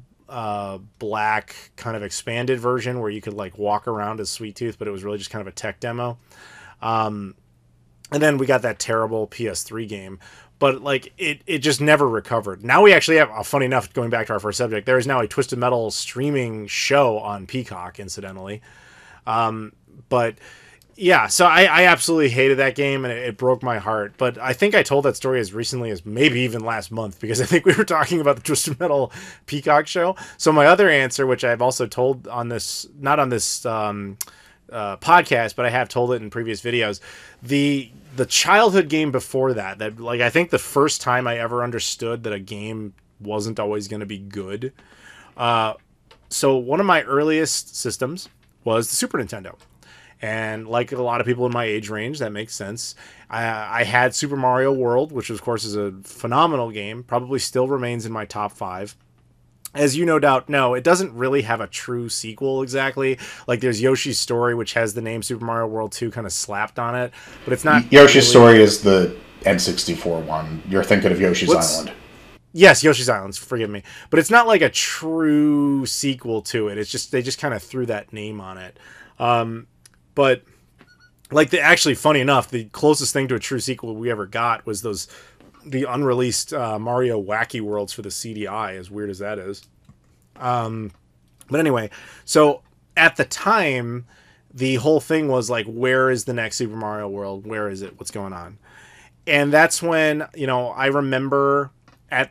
Black kind of expanded version where you could like walk around as Sweet Tooth, but it was really just kind of a tech demo. And then we got that terrible PS3 game, but like it just never recovered. Now we actually have, funny enough, going back to our first subject, there is now a Twisted Metal streaming show on Peacock, incidentally. But yeah, so I absolutely hated that game, and it broke my heart. But I think I told that story as recently as maybe even last month, because I think we were talking about the Twisted Metal Peacock show. So my other answer, which I've also told on this, not on this podcast, but I have told it in previous videos, the childhood game before that like, I think the first time I ever understood that a game wasn't always going to be good. So one of my earliest systems was the Super Nintendo. And like a lot of people in my age range, that makes sense. I had Super Mario World, which of course is a phenomenal game, probably still remains in my top 5. As you no doubt know, it doesn't really have a true sequel exactly. Like, there's Yoshi's Story, which has the name Super Mario World 2 kind of slapped on it, but it's not. Yoshi's Story is the N64 one. You're thinking of Yoshi's Island. Yes, Yoshi's Island, forgive me. But it's not like a true sequel to it. It's just, they just kind of threw that name on it. But like, actually, funny enough, the closest thing to a true sequel we ever got was the unreleased Mario Wacky Worlds for the CDI, as weird as that is. But anyway, so at the time, the whole thing was like, where is the next Super Mario World? Where is it? What's going on? And that's when, you know, I remember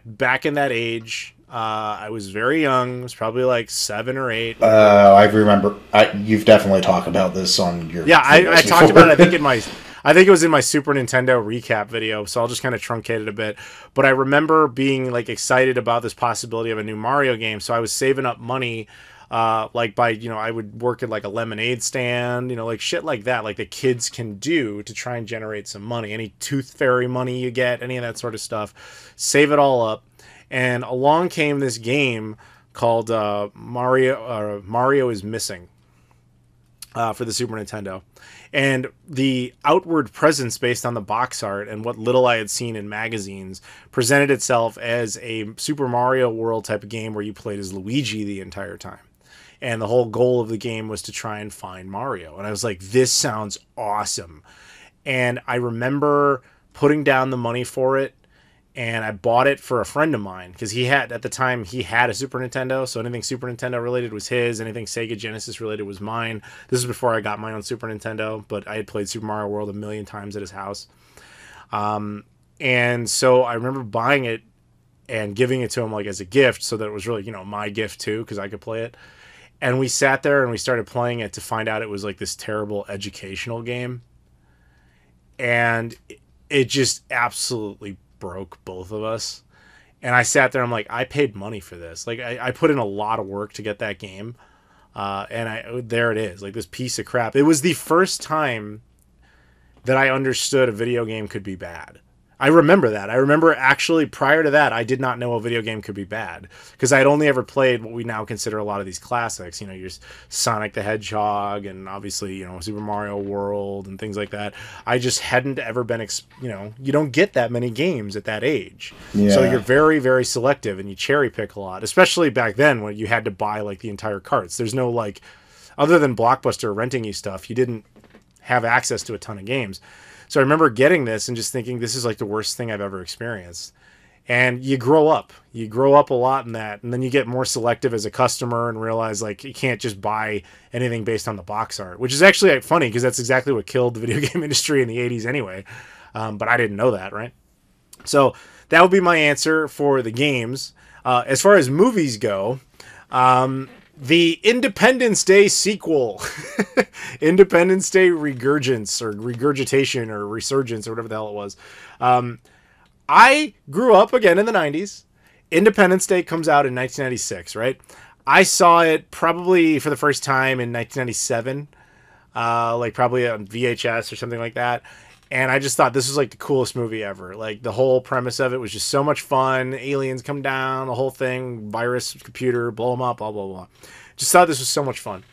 back in that age, I was very young. I was probably like 7 or 8. I remember. You've definitely talked about this on your. Yeah, I talked about it. I think it was in my Super Nintendo recap video. So I'll just kind of truncate it a bit. But I remember being like excited about this possibility of a new Mario game. So I was saving up money. Like by, you know, I would work at like a lemonade stand, you know, like shit like that, like the kids can do to try and generate some money. Any Tooth Fairy money you get, any of that sort of stuff, save it all up. And along came this game called Mario is Missing for the Super Nintendo. And the outward presence based on the box art and what little I had seen in magazines presented itself as a Super Mario World type of game where you played as Luigi the entire time. And the whole goal of the game was to try and find Mario. And I was like, this sounds awesome. And I remember putting down the money for it, and I bought it for a friend of mine because at the time he had a Super Nintendo, so anything Super Nintendo related was his, anything Sega Genesis related was mine. This is before I got my own Super Nintendo, but I had played Super Mario World a million times at his house. And so I remember buying it and giving it to him like as a gift, so that it was really, my gift too, because I could play it. And we sat there and we started playing it to find out it was like this terrible educational game. And it just absolutely broke both of us. And I sat there, I'm like, I paid money for this. Like, I put in a lot of work to get that game. And there it is, like this piece of crap. It was the first time that I understood a video game could be bad. I remember that. I remember actually prior to that, I did not know a video game could be bad because I had only ever played what we now consider a lot of these classics. Your Sonic the Hedgehog and obviously, Super Mario World and things like that. I just hadn't ever been, you don't get that many games at that age. Yeah. So you're very, very selective and you cherry pick a lot, especially back then when you had to buy like the entire carts. There's no like, other than Blockbuster renting you stuff, you didn't have access to a ton of games. So I remember getting this and just thinking, this is like the worst thing I've ever experienced. And you grow up. You grow up a lot in that. And then you get more selective as a customer and realize, like, you can't just buy anything based on the box art. Which is actually funny, because that's exactly what killed the video game industry in the 80s anyway. But I didn't know that, right? So that would be my answer for the games. As far as movies go, the Independence Day sequel, Independence Day regurgitation or resurgence or whatever the hell it was. I grew up again in the 90s. Independence Day comes out in 1996, right? I saw it probably for the first time in 1997, like probably on VHS or something like that. And I just thought this was like the coolest movie ever. Like the whole premise of it was just so much fun. Aliens come down, the whole thing, virus, computer, blow them up, blah, blah, blah. Just thought this was so much fun.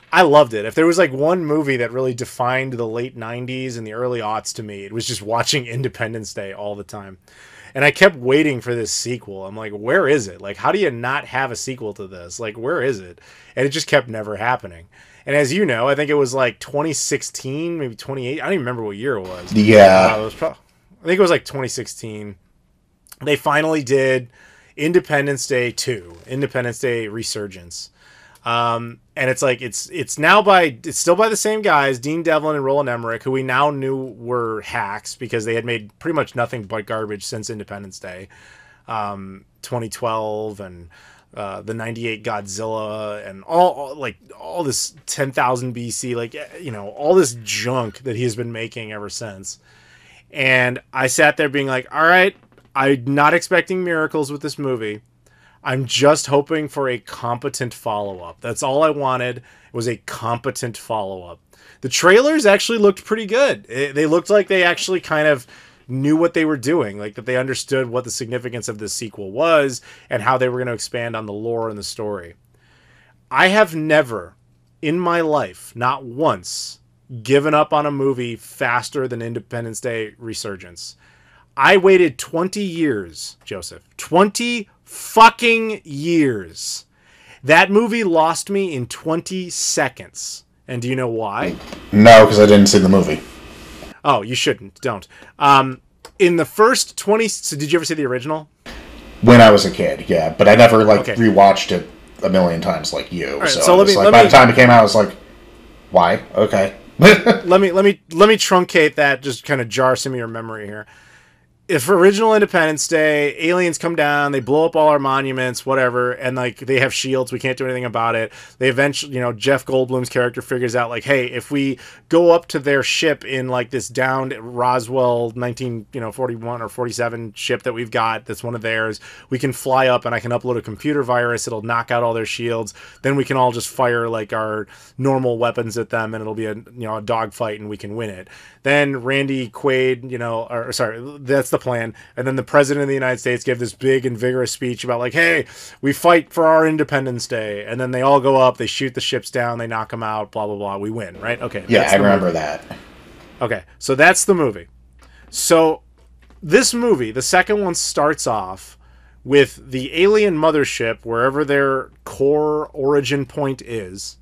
I loved it. If there was like one movie that really defined the late 90s and the early aughts to me, it was just watching Independence Day all the time. And I kept waiting for this sequel. I'm like, where is it? Like, how do you not have a sequel to this? Like, where is it? And it just kept never happening. And as you know, I think it was like 2016, maybe 28. I don't even remember what year it was. Yeah. I think it was like 2016. They finally did Independence Day 2, Independence Day Resurgence. And it's like, it's still by the same guys, Dean Devlin and Roland Emmerich, who we now knew were hacks because they had made pretty much nothing but garbage since Independence Day, 2012 and the 98 Godzilla and all this 10,000 BC, like, all this junk that he has been making ever since. And I sat there being like, all right, I'm not expecting miracles with this movie. I'm just hoping for a competent follow-up. That's all I wanted, was a competent follow-up. The trailers actually looked pretty good. They looked like they actually kind of knew what they were doing, like that they understood what the significance of this sequel was and how they were going to expand on the lore and the story. I have never, in my life, not once, given up on a movie faster than Independence Day Resurgence. I waited 20 years, Joseph. 20 fucking years. That movie lost me in 20 seconds. And do you know why? No, because I didn't see the movie. Oh, you shouldn't. Don't. In the first 20... So did you ever see the original? When I was a kid, yeah. But I never, rewatched it a million times like you. Right, so by the time it came out, I was like, why? Okay. let me truncate that, just kind of jar some of your memory here. If original Independence Day, aliens come down, they blow up all our monuments, whatever, and like they have shields, we can't do anything about it. They eventually, Jeff Goldblum's character figures out like, hey, if we go up to their ship in like this downed Roswell 1941 or 47 ship that we've got, that's one of theirs, we can fly up and I can upload a computer virus, it'll knock out all their shields. Then we can all just fire like our normal weapons at them, and it'll be a dogfight, and we can win it. Then Randy Quaid, that's the plan. And then the president of the United States gave this big and vigorous speech about like, hey, we fight for our Independence Day. And then they all go up, they shoot the ships down, they knock them out, blah, blah, blah. We win, right? Okay. Yeah, I remember that. Okay. So that's the movie. So this movie, the second one, starts off with the alien mothership, wherever their core origin point is.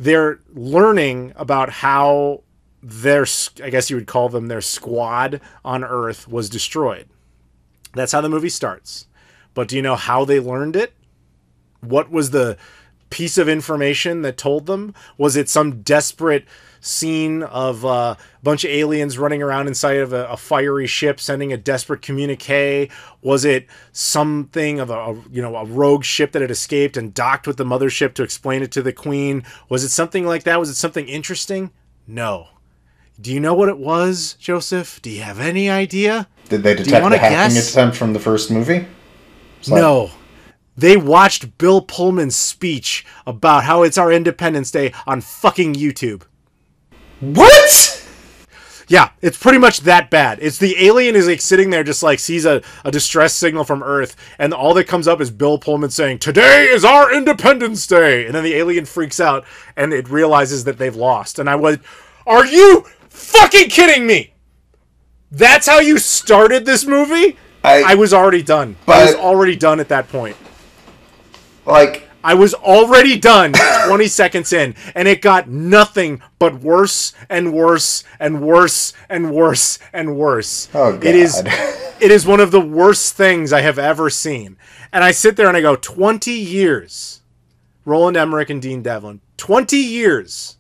They're learning about how their, I guess you would call them, their squad on Earth was destroyed. That's how the movie starts. But do you know how they learned it? What was the piece of information that told them? Was it some desperate scene of a bunch of aliens running around inside of a fiery ship sending a desperate communique? Was it something of a rogue ship that had escaped and docked with the mothership to explain it to the Queen? Was it something like that? Was it something interesting? No. Do you know what it was, Joseph? Do you have any idea? Did they detect the hacking attempt from the first movie? No. They watched Bill Pullman's speech about how it's our Independence Day on fucking YouTube. What? Yeah, it's pretty much that bad. It's the alien is like sitting there just like sees a distress signal from Earth, and all that comes up is Bill Pullman saying, "Today is our Independence Day." And then the alien freaks out and it realizes that they've lost. And I was, are you fucking kidding me? That's how you started this movie? I was already done. I was already done at that point. Like, I was already done 20 seconds in, and it got nothing but worse and worse and worse and worse and worse. Oh, God. It is one of the worst things I have ever seen. And I sit there and I go, 20 years, Roland Emmerich and Dean Devlin, 20 years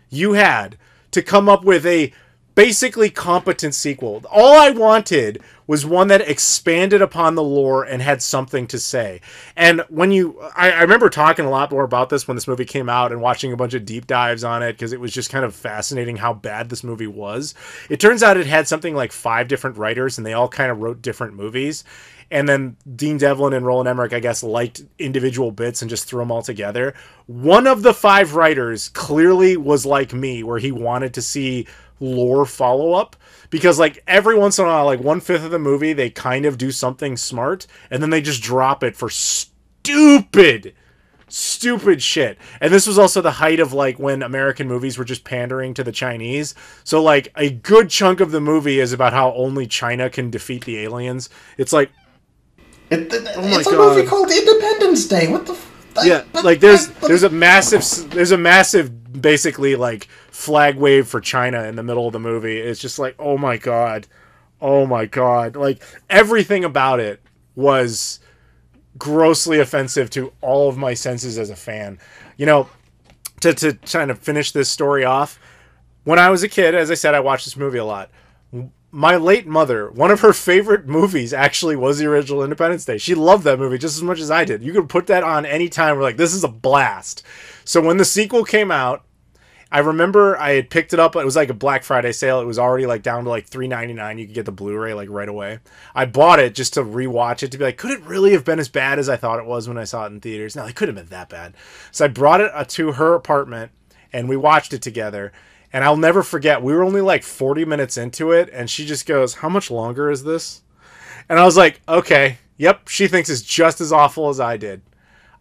you had to come up with a basically competent sequel. All I wanted was one that expanded upon the lore and had something to say. And when I remember talking a lot more about this when this movie came out and watching a bunch of deep dives on it because it was just kind of fascinating how bad this movie was. It turns out it had something like 5 different writers and they all kind of wrote different movies. And then Dean Devlin and Roland Emmerich, I guess, liked individual bits and just threw them all together. One of the 5 writers clearly was like me, where he wanted to see lore follow-up. Because, like, every once in a while, like, 1/5 of the movie, they kind of do something smart, and then they just drop it for stupid shit. And this was also the height of, like, when American movies were just pandering to the Chinese. So, like, a good chunk of the movie is about how only China can defeat the aliens. It's like, it's a movie called Independence Day. What the? Yeah, like there's a massive basically like flag wave for China in the middle of the movie. It's just like, oh my god, like everything about it was grossly offensive to all of my senses as a fan. You know, to kind of finish this story off, when I was a kid, as I said, I watched this movie a lot. My late mother, one of her favorite movies actually was the original Independence Day. She loved that movie just as much as I did. You could put that on any time. We're like, this is a blast. So when the sequel came out, I remember I had picked it up. It was like a Black Friday sale. It was already like down to like $3.99. You could get the Blu-ray like right away. I bought it just to rewatch it to be like, could it really have been as bad as I thought it was when I saw it in theaters? No, it couldn't have been that bad. So I brought it to her apartment and we watched it together. And I'll never forget, we were only like 40 minutes into it, and she just goes, how much longer is this? And I was like, okay, yep, she thinks it's just as awful as I did.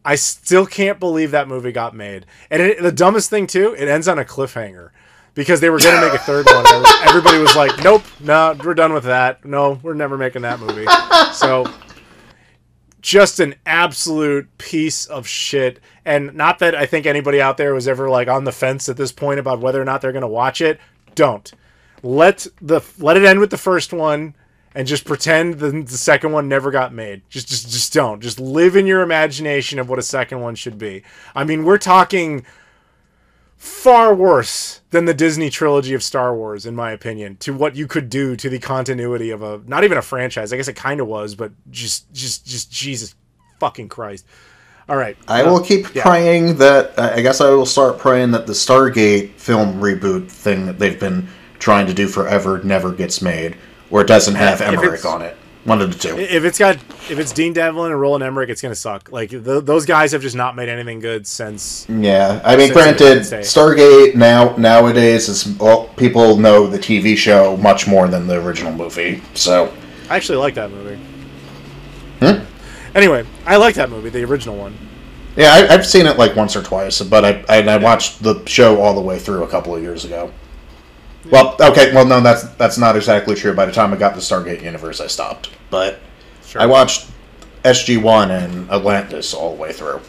I still can't believe that movie got made. And the dumbest thing, too, it ends on a cliffhanger. Because they were going to make a third one. Everybody was like, nope, no, we're done with that. No, we're never making that movie. So, just an absolute piece of shit. And not that I think anybody out there was ever like on the fence at this point about whether or not they're going to watch it. Don't. Let it end with the first one and just pretend the second one never got made. Just don't. Just live in your imagination of what a second one should be. I mean, we're talking far worse than the Disney trilogy of Star Wars, in my opinion, to what you could do to the continuity of a, not even a franchise. I guess it kind of was, but just Jesus fucking Christ. All right. I will keep praying that, I guess I will start praying that the Stargate film reboot thing that they've been trying to do forever never gets made, or it doesn't have Emmerich on it. One of the two. If it's Dean Devlin and Roland Emmerich, it's going to suck. Like, those guys have just not made anything good since. Yeah. I mean, granted, Stargate nowadays is, well, people know the TV show much more than the original movie, so. I actually like that movie. Anyway, I like that movie, the original one. Yeah, I've seen it like once or twice, but I watched the show all the way through a couple of years ago. Well, okay, well, no, that's not exactly true. By the time I got to Stargate Universe, I stopped. But sure. I watched SG-1 and Atlantis all the way through.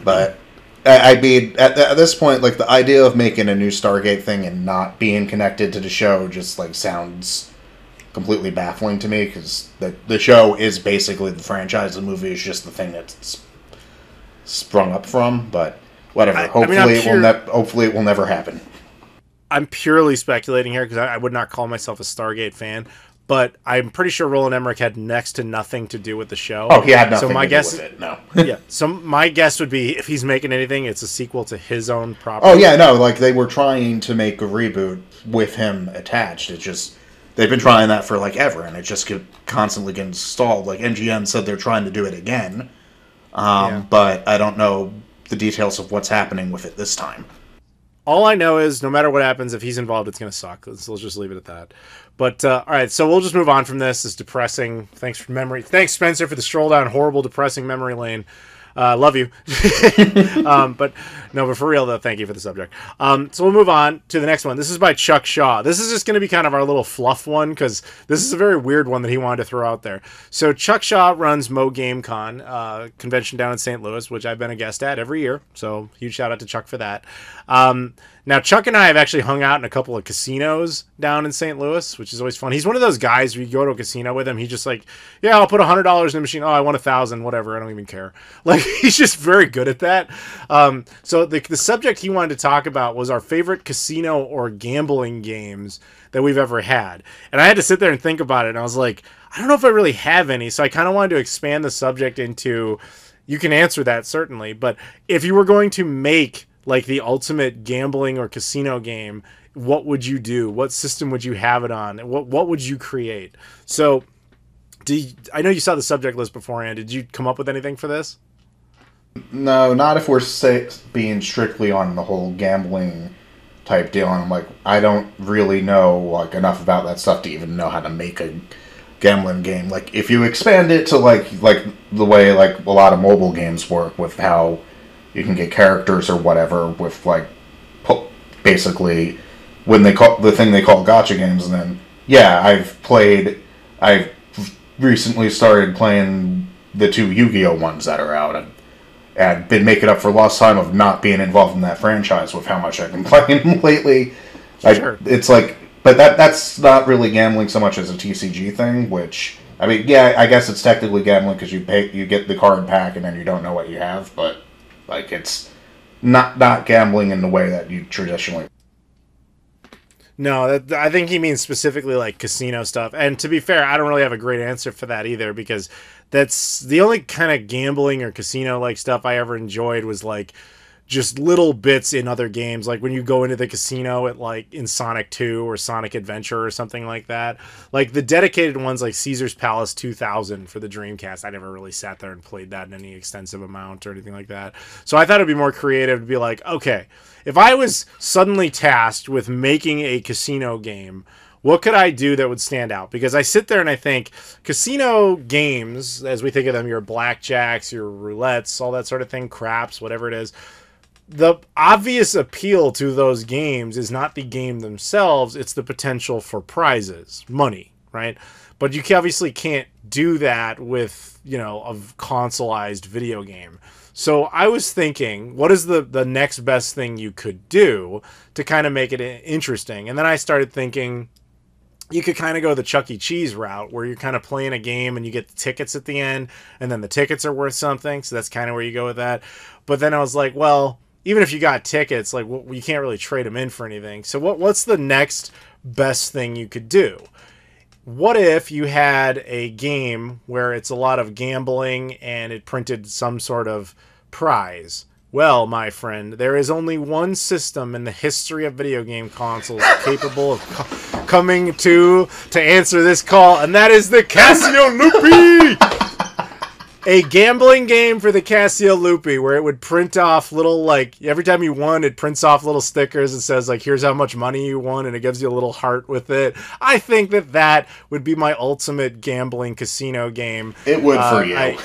But I mean, at this point, like, the idea of making a new Stargate thing and not being connected to the show just, like, sounds completely baffling to me, because the show is basically the franchise. The movie is just the thing that's sprung up from, but whatever. Hopefully it will never happen. I'm purely speculating here, because I would not call myself a Stargate fan, but I'm pretty sure Roland Emmerich had next to nothing to do with the show. Oh, he had nothing to do with it, no. Yeah, so my guess would be, if he's making anything, it's a sequel to his own property. Oh, yeah, no, like, they were trying to make a reboot with him attached. It's just, they've been trying that for, like, ever, and it just constantly gets stalled. Like, MGM said they're trying to do it again, but I don't know the details of what's happening with it this time. All I know is, no matter what happens, if he's involved, it's going to suck. So let's just leave it at that. But, all right, so we'll just move on from this. It's depressing. Thanks, Spencer, for the stroll down horrible, depressing memory lane. Love you. But for real, though, thank you for the subject. So we'll move on to the next one. This is by Chuck Shaw. This is just going to be kind of our little fluff one, because this is a very weird one that he wanted to throw out there. So Chuck Shaw runs Mo Game Con, convention down in St. Louis, which I've been a guest at every year. So huge shout out to Chuck for that. Now, Chuck and I have actually hung out in a couple of casinos down in St. Louis, which is always fun. He's one of those guys where you go to a casino with him, he's just like, yeah, I'll put $100 in the machine. Oh, I want 1,000, whatever. I don't even care. Like, he's just very good at that. So the subject he wanted to talk about was our favorite casino or gambling games that we've ever had. And I had to sit there and think about it, and I was like, I don't know if I really have any. So I kind of wanted to expand the subject into, you can answer that certainly, but if you were going to make like the ultimate gambling or casino game, what would you do? What system would you have it on? What would you create? So, I know you saw the subject list beforehand. Did you come up with anything for this? No, not if we're being strictly on the whole gambling type deal. And I'm like, I don't really know like enough about that stuff to even know how to make a gambling game. Like, if you expand it to like the way like a lot of mobile games work, with how you can get characters or whatever, with like basically when they call the thing they call gacha games. And then I've recently started playing the 2 Yu-Gi-Oh ones that are out, and been making up for lost time of not being involved in that franchise with how much I've been playing lately. Sure. It's like, but that's not really gambling so much as a TCG thing, which, I mean, yeah, I guess it's technically gambling because you get the card pack and then you don't know what you have, but like, it's not gambling in the way that you traditionally. No, I think he means specifically like casino stuff. And to be fair, I don't really have a great answer for that either, because that's the only kind of gambling or casino like stuff I ever enjoyed was like just little bits in other games, like when you go into the casino at like in Sonic 2 or Sonic Adventure or something like that. Like the dedicated ones like Caesar's Palace 2000 for the Dreamcast, I never really sat there and played that in any extensive amount or anything like that. So I thought it'd be more creative to be like, okay, if I was suddenly tasked with making a casino game, what could I do that would stand out? Because I sit there and I think casino games, as we think of them, your blackjacks, your roulettes, all that sort of thing, craps, whatever it is, the obvious appeal to those games is not the game themselves, it's the potential for prizes, money, right? But you obviously can't do that with, a consoleized video game. So I was thinking, what is the next best thing you could do to kind of make it interesting? And then I started thinking, you could kind of go the Chuck E. Cheese route, where you're kind of playing a game and you get the tickets at the end, and then the tickets are worth something, so that's kind of where you go with that. But then I was like, well, even if you got tickets, like, you can't really trade them in for anything. So what's the next best thing you could do? What if you had a game where it's a lot of gambling and it printed some sort of prize? Well, my friend, there is only one system in the history of video game consoles capable of coming to answer this call, and that is the Casio Loopy! A gambling game for the Casio Loopy, where it would print off little, like, every time you won, it prints off little stickers and says, like, here's how much money you won, and it gives you a little heart with it. I think that would be my ultimate gambling casino game. It would for you.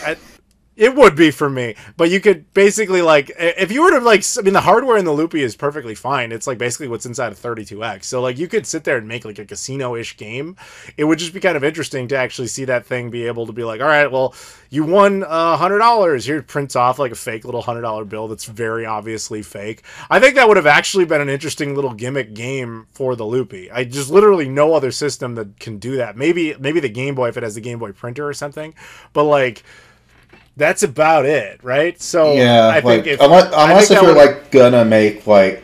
It would be for me, but you could basically like if you were to like, I mean, the hardware in the Loopy is perfectly fine. It's like basically what's inside of 32X. So like you could sit there and make like a casino-ish game. It would just be kind of interesting to actually see that thing be able to be like, all right, well, you won $100. Here, prints off like a fake little $100 bill that's very obviously fake. I think that would have actually been an interesting little gimmick game for the Loopy. I just literally no other system that can do that. Maybe the Game Boy if it has the Game Boy printer or something, but like. That's about it, right? So yeah, I think unless if you're like gonna make like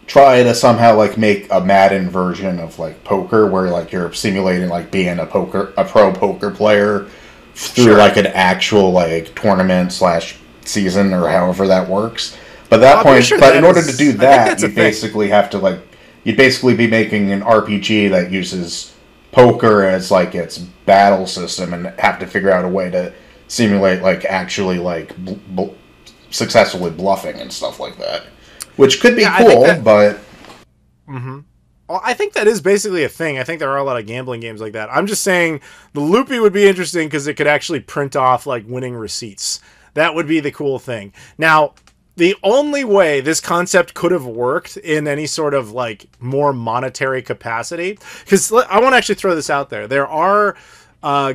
try to somehow like make a Madden version of like poker where like you're simulating like being a pro poker player through like an actual like tournament / season or however that works. But that point, but in order to do that, you basically have to like you'd basically be making an RPG that uses poker as like its battle system and have to figure out a way to simulate like actually like successfully bluffing and stuff like that, which could be cool, but well, I think that is basically a thing. I think there are a lot of gambling games like that. I'm just saying the Loopy would be interesting because it could actually print off like winning receipts. That would be the cool thing. Now, the only way this concept could have worked in any sort of like more monetary capacity, because I want to actually throw this out there. There are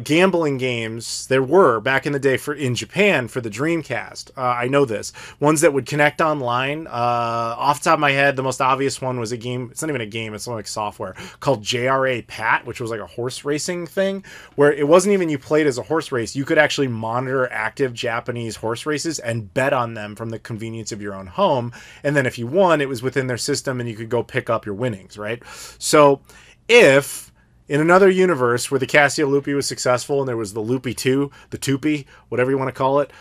gambling games, there were back in the day in Japan for the Dreamcast. I know this. Ones that would connect online. Off the top of my head, the most obvious one was a game. It's not even a game. It's like software called JRA Pat, which was like a horse racing thing where it wasn't even you played as a horse race. You could actually monitor active Japanese horse races and bet on them from the convenience of your own home. And then if you won, it was within their system and you could go pick up your winnings, right? So if in another universe where the Casio Loopy was successful and there was the Loopy 2, the Toopy, whatever you want to call it,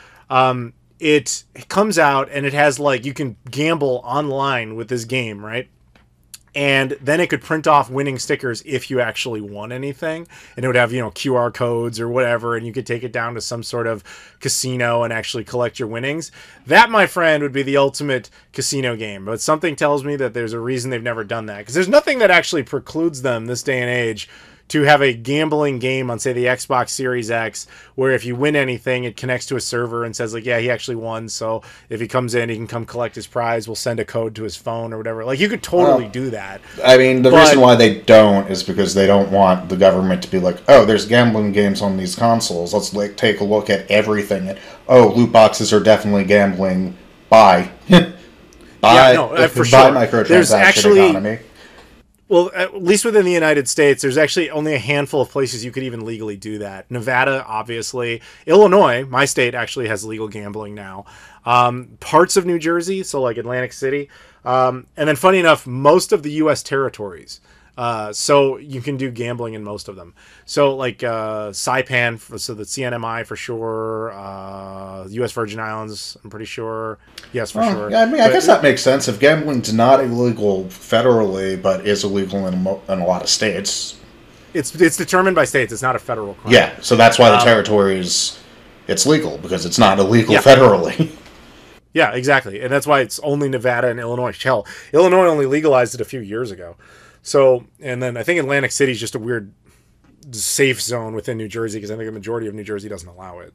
it comes out and it has like, you can gamble online with this game, right? And then it could print off winning stickers if you actually won anything. And it would have, you know, QR codes or whatever, and you could take it down to some sort of casino and actually collect your winnings. That, my friend, would be the ultimate casino game. But something tells me that there's a reason they've never done that. Because there's nothing that actually precludes them this day and age to have a gambling game on, say, the Xbox Series X, where if you win anything, it connects to a server and says, like, yeah, he actually won, so if he comes in, he can come collect his prize. We'll send a code to his phone or whatever. Like, you could totally do that. I mean, the reason why they don't is because they don't want the government to be like, oh, there's gambling games on these consoles. Let's, like, take a look at everything. And, oh, loot boxes are definitely gambling. Buy. Yeah, no, for sure. Buy microtransaction economy. Well, at least within the United States, there's actually only a handful of places you could even legally do that. Nevada, obviously. Illinois, my state, actually has legal gambling now. Parts of New Jersey, so like Atlantic City. And then, funny enough, most of the U.S. territories. So you can do gambling in most of them. So like Saipan, so the CNMI for sure. U.S. Virgin Islands, I'm pretty sure. Yes, for sure. Yeah, I mean, I guess that makes sense. If gambling's not illegal federally, but is illegal in a lot of states. It's determined by states. It's not a federal crime. Yeah, so that's why the territories, it's legal, because it's not illegal federally. Yeah, exactly. And that's why it's only Nevada and Illinois. Hell, Illinois only legalized it a few years ago. So, and then I think Atlantic City is just a weird safe zone within New Jersey, because I think the majority of New Jersey doesn't allow it.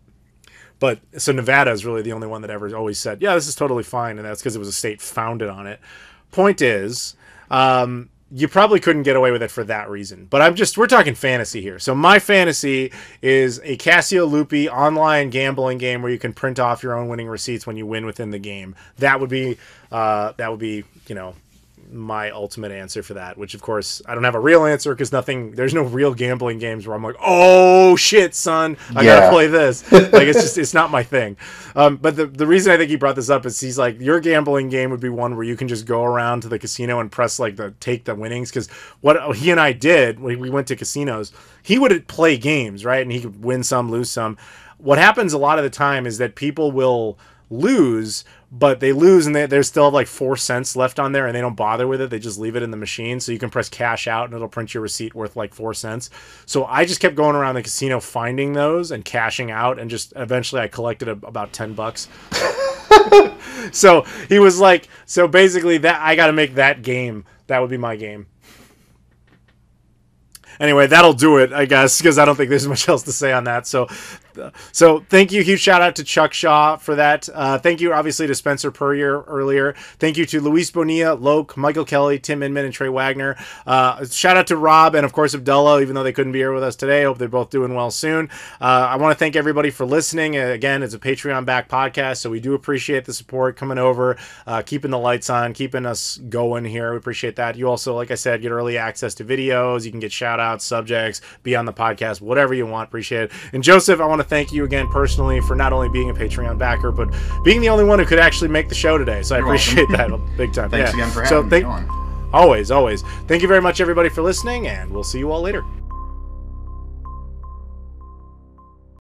But, so Nevada is really the only one that ever always said, yeah, this is totally fine, and that's because it was a state founded on it. Point is, you probably couldn't get away with it for that reason. But we're talking fantasy here. So my fantasy is a Casio Loopy online gambling game where you can print off your own winning receipts when you win within the game. That would be, you know, my ultimate answer for that, which of course I don't have a real answer because there's no real gambling games where I'm like, oh shit, son, I gotta play this. Like, it's not my thing. But the reason I think he brought this up is he's like, your gambling game would be one where you can just go around to the casino and press like take the winnings. Because what he and I did when we went to casinos, he would play games, right? And he could win some, lose some. What happens a lot of the time is that people will lose, but they lose and there's still like 4 cents left on there and they don't bother with it. They just leave it in the machine. So you can press cash out and it'll print your receipt worth like 4 cents. So I just kept going around the casino finding those and cashing out, and just eventually I collected about $10. So he was like, so basically that I got to make that game. That would be my game. Anyway, that'll do it, I guess, because I don't think there's much else to say on that. So So thank you. Huge shout out to Chuck Shaw for that. Thank you, obviously, to Spencer Purrier earlier. Thank you to Luis Bonilla, Loke, Michael Kelly, Tim Inman, and Trey Wagner. Shout out to Rob and, of course, Abdullah, even though they couldn't be here with us today. Hope they're both doing well soon. I want to thank everybody for listening. Again, it's a Patreon back podcast, so we do appreciate the support coming over, keeping the lights on, keeping us going here. We appreciate that. You also, like I said, get early access to videos. You can get shout outs, subjects, be on the podcast, whatever you want. Appreciate it. And Joseph, I want to thank you again personally for not only being a Patreon backer, but being the only one who could actually make the show today. So I appreciate that big time. Thanks again for having me on. Always. Thank you very much, everybody, for listening, and we'll see you all later.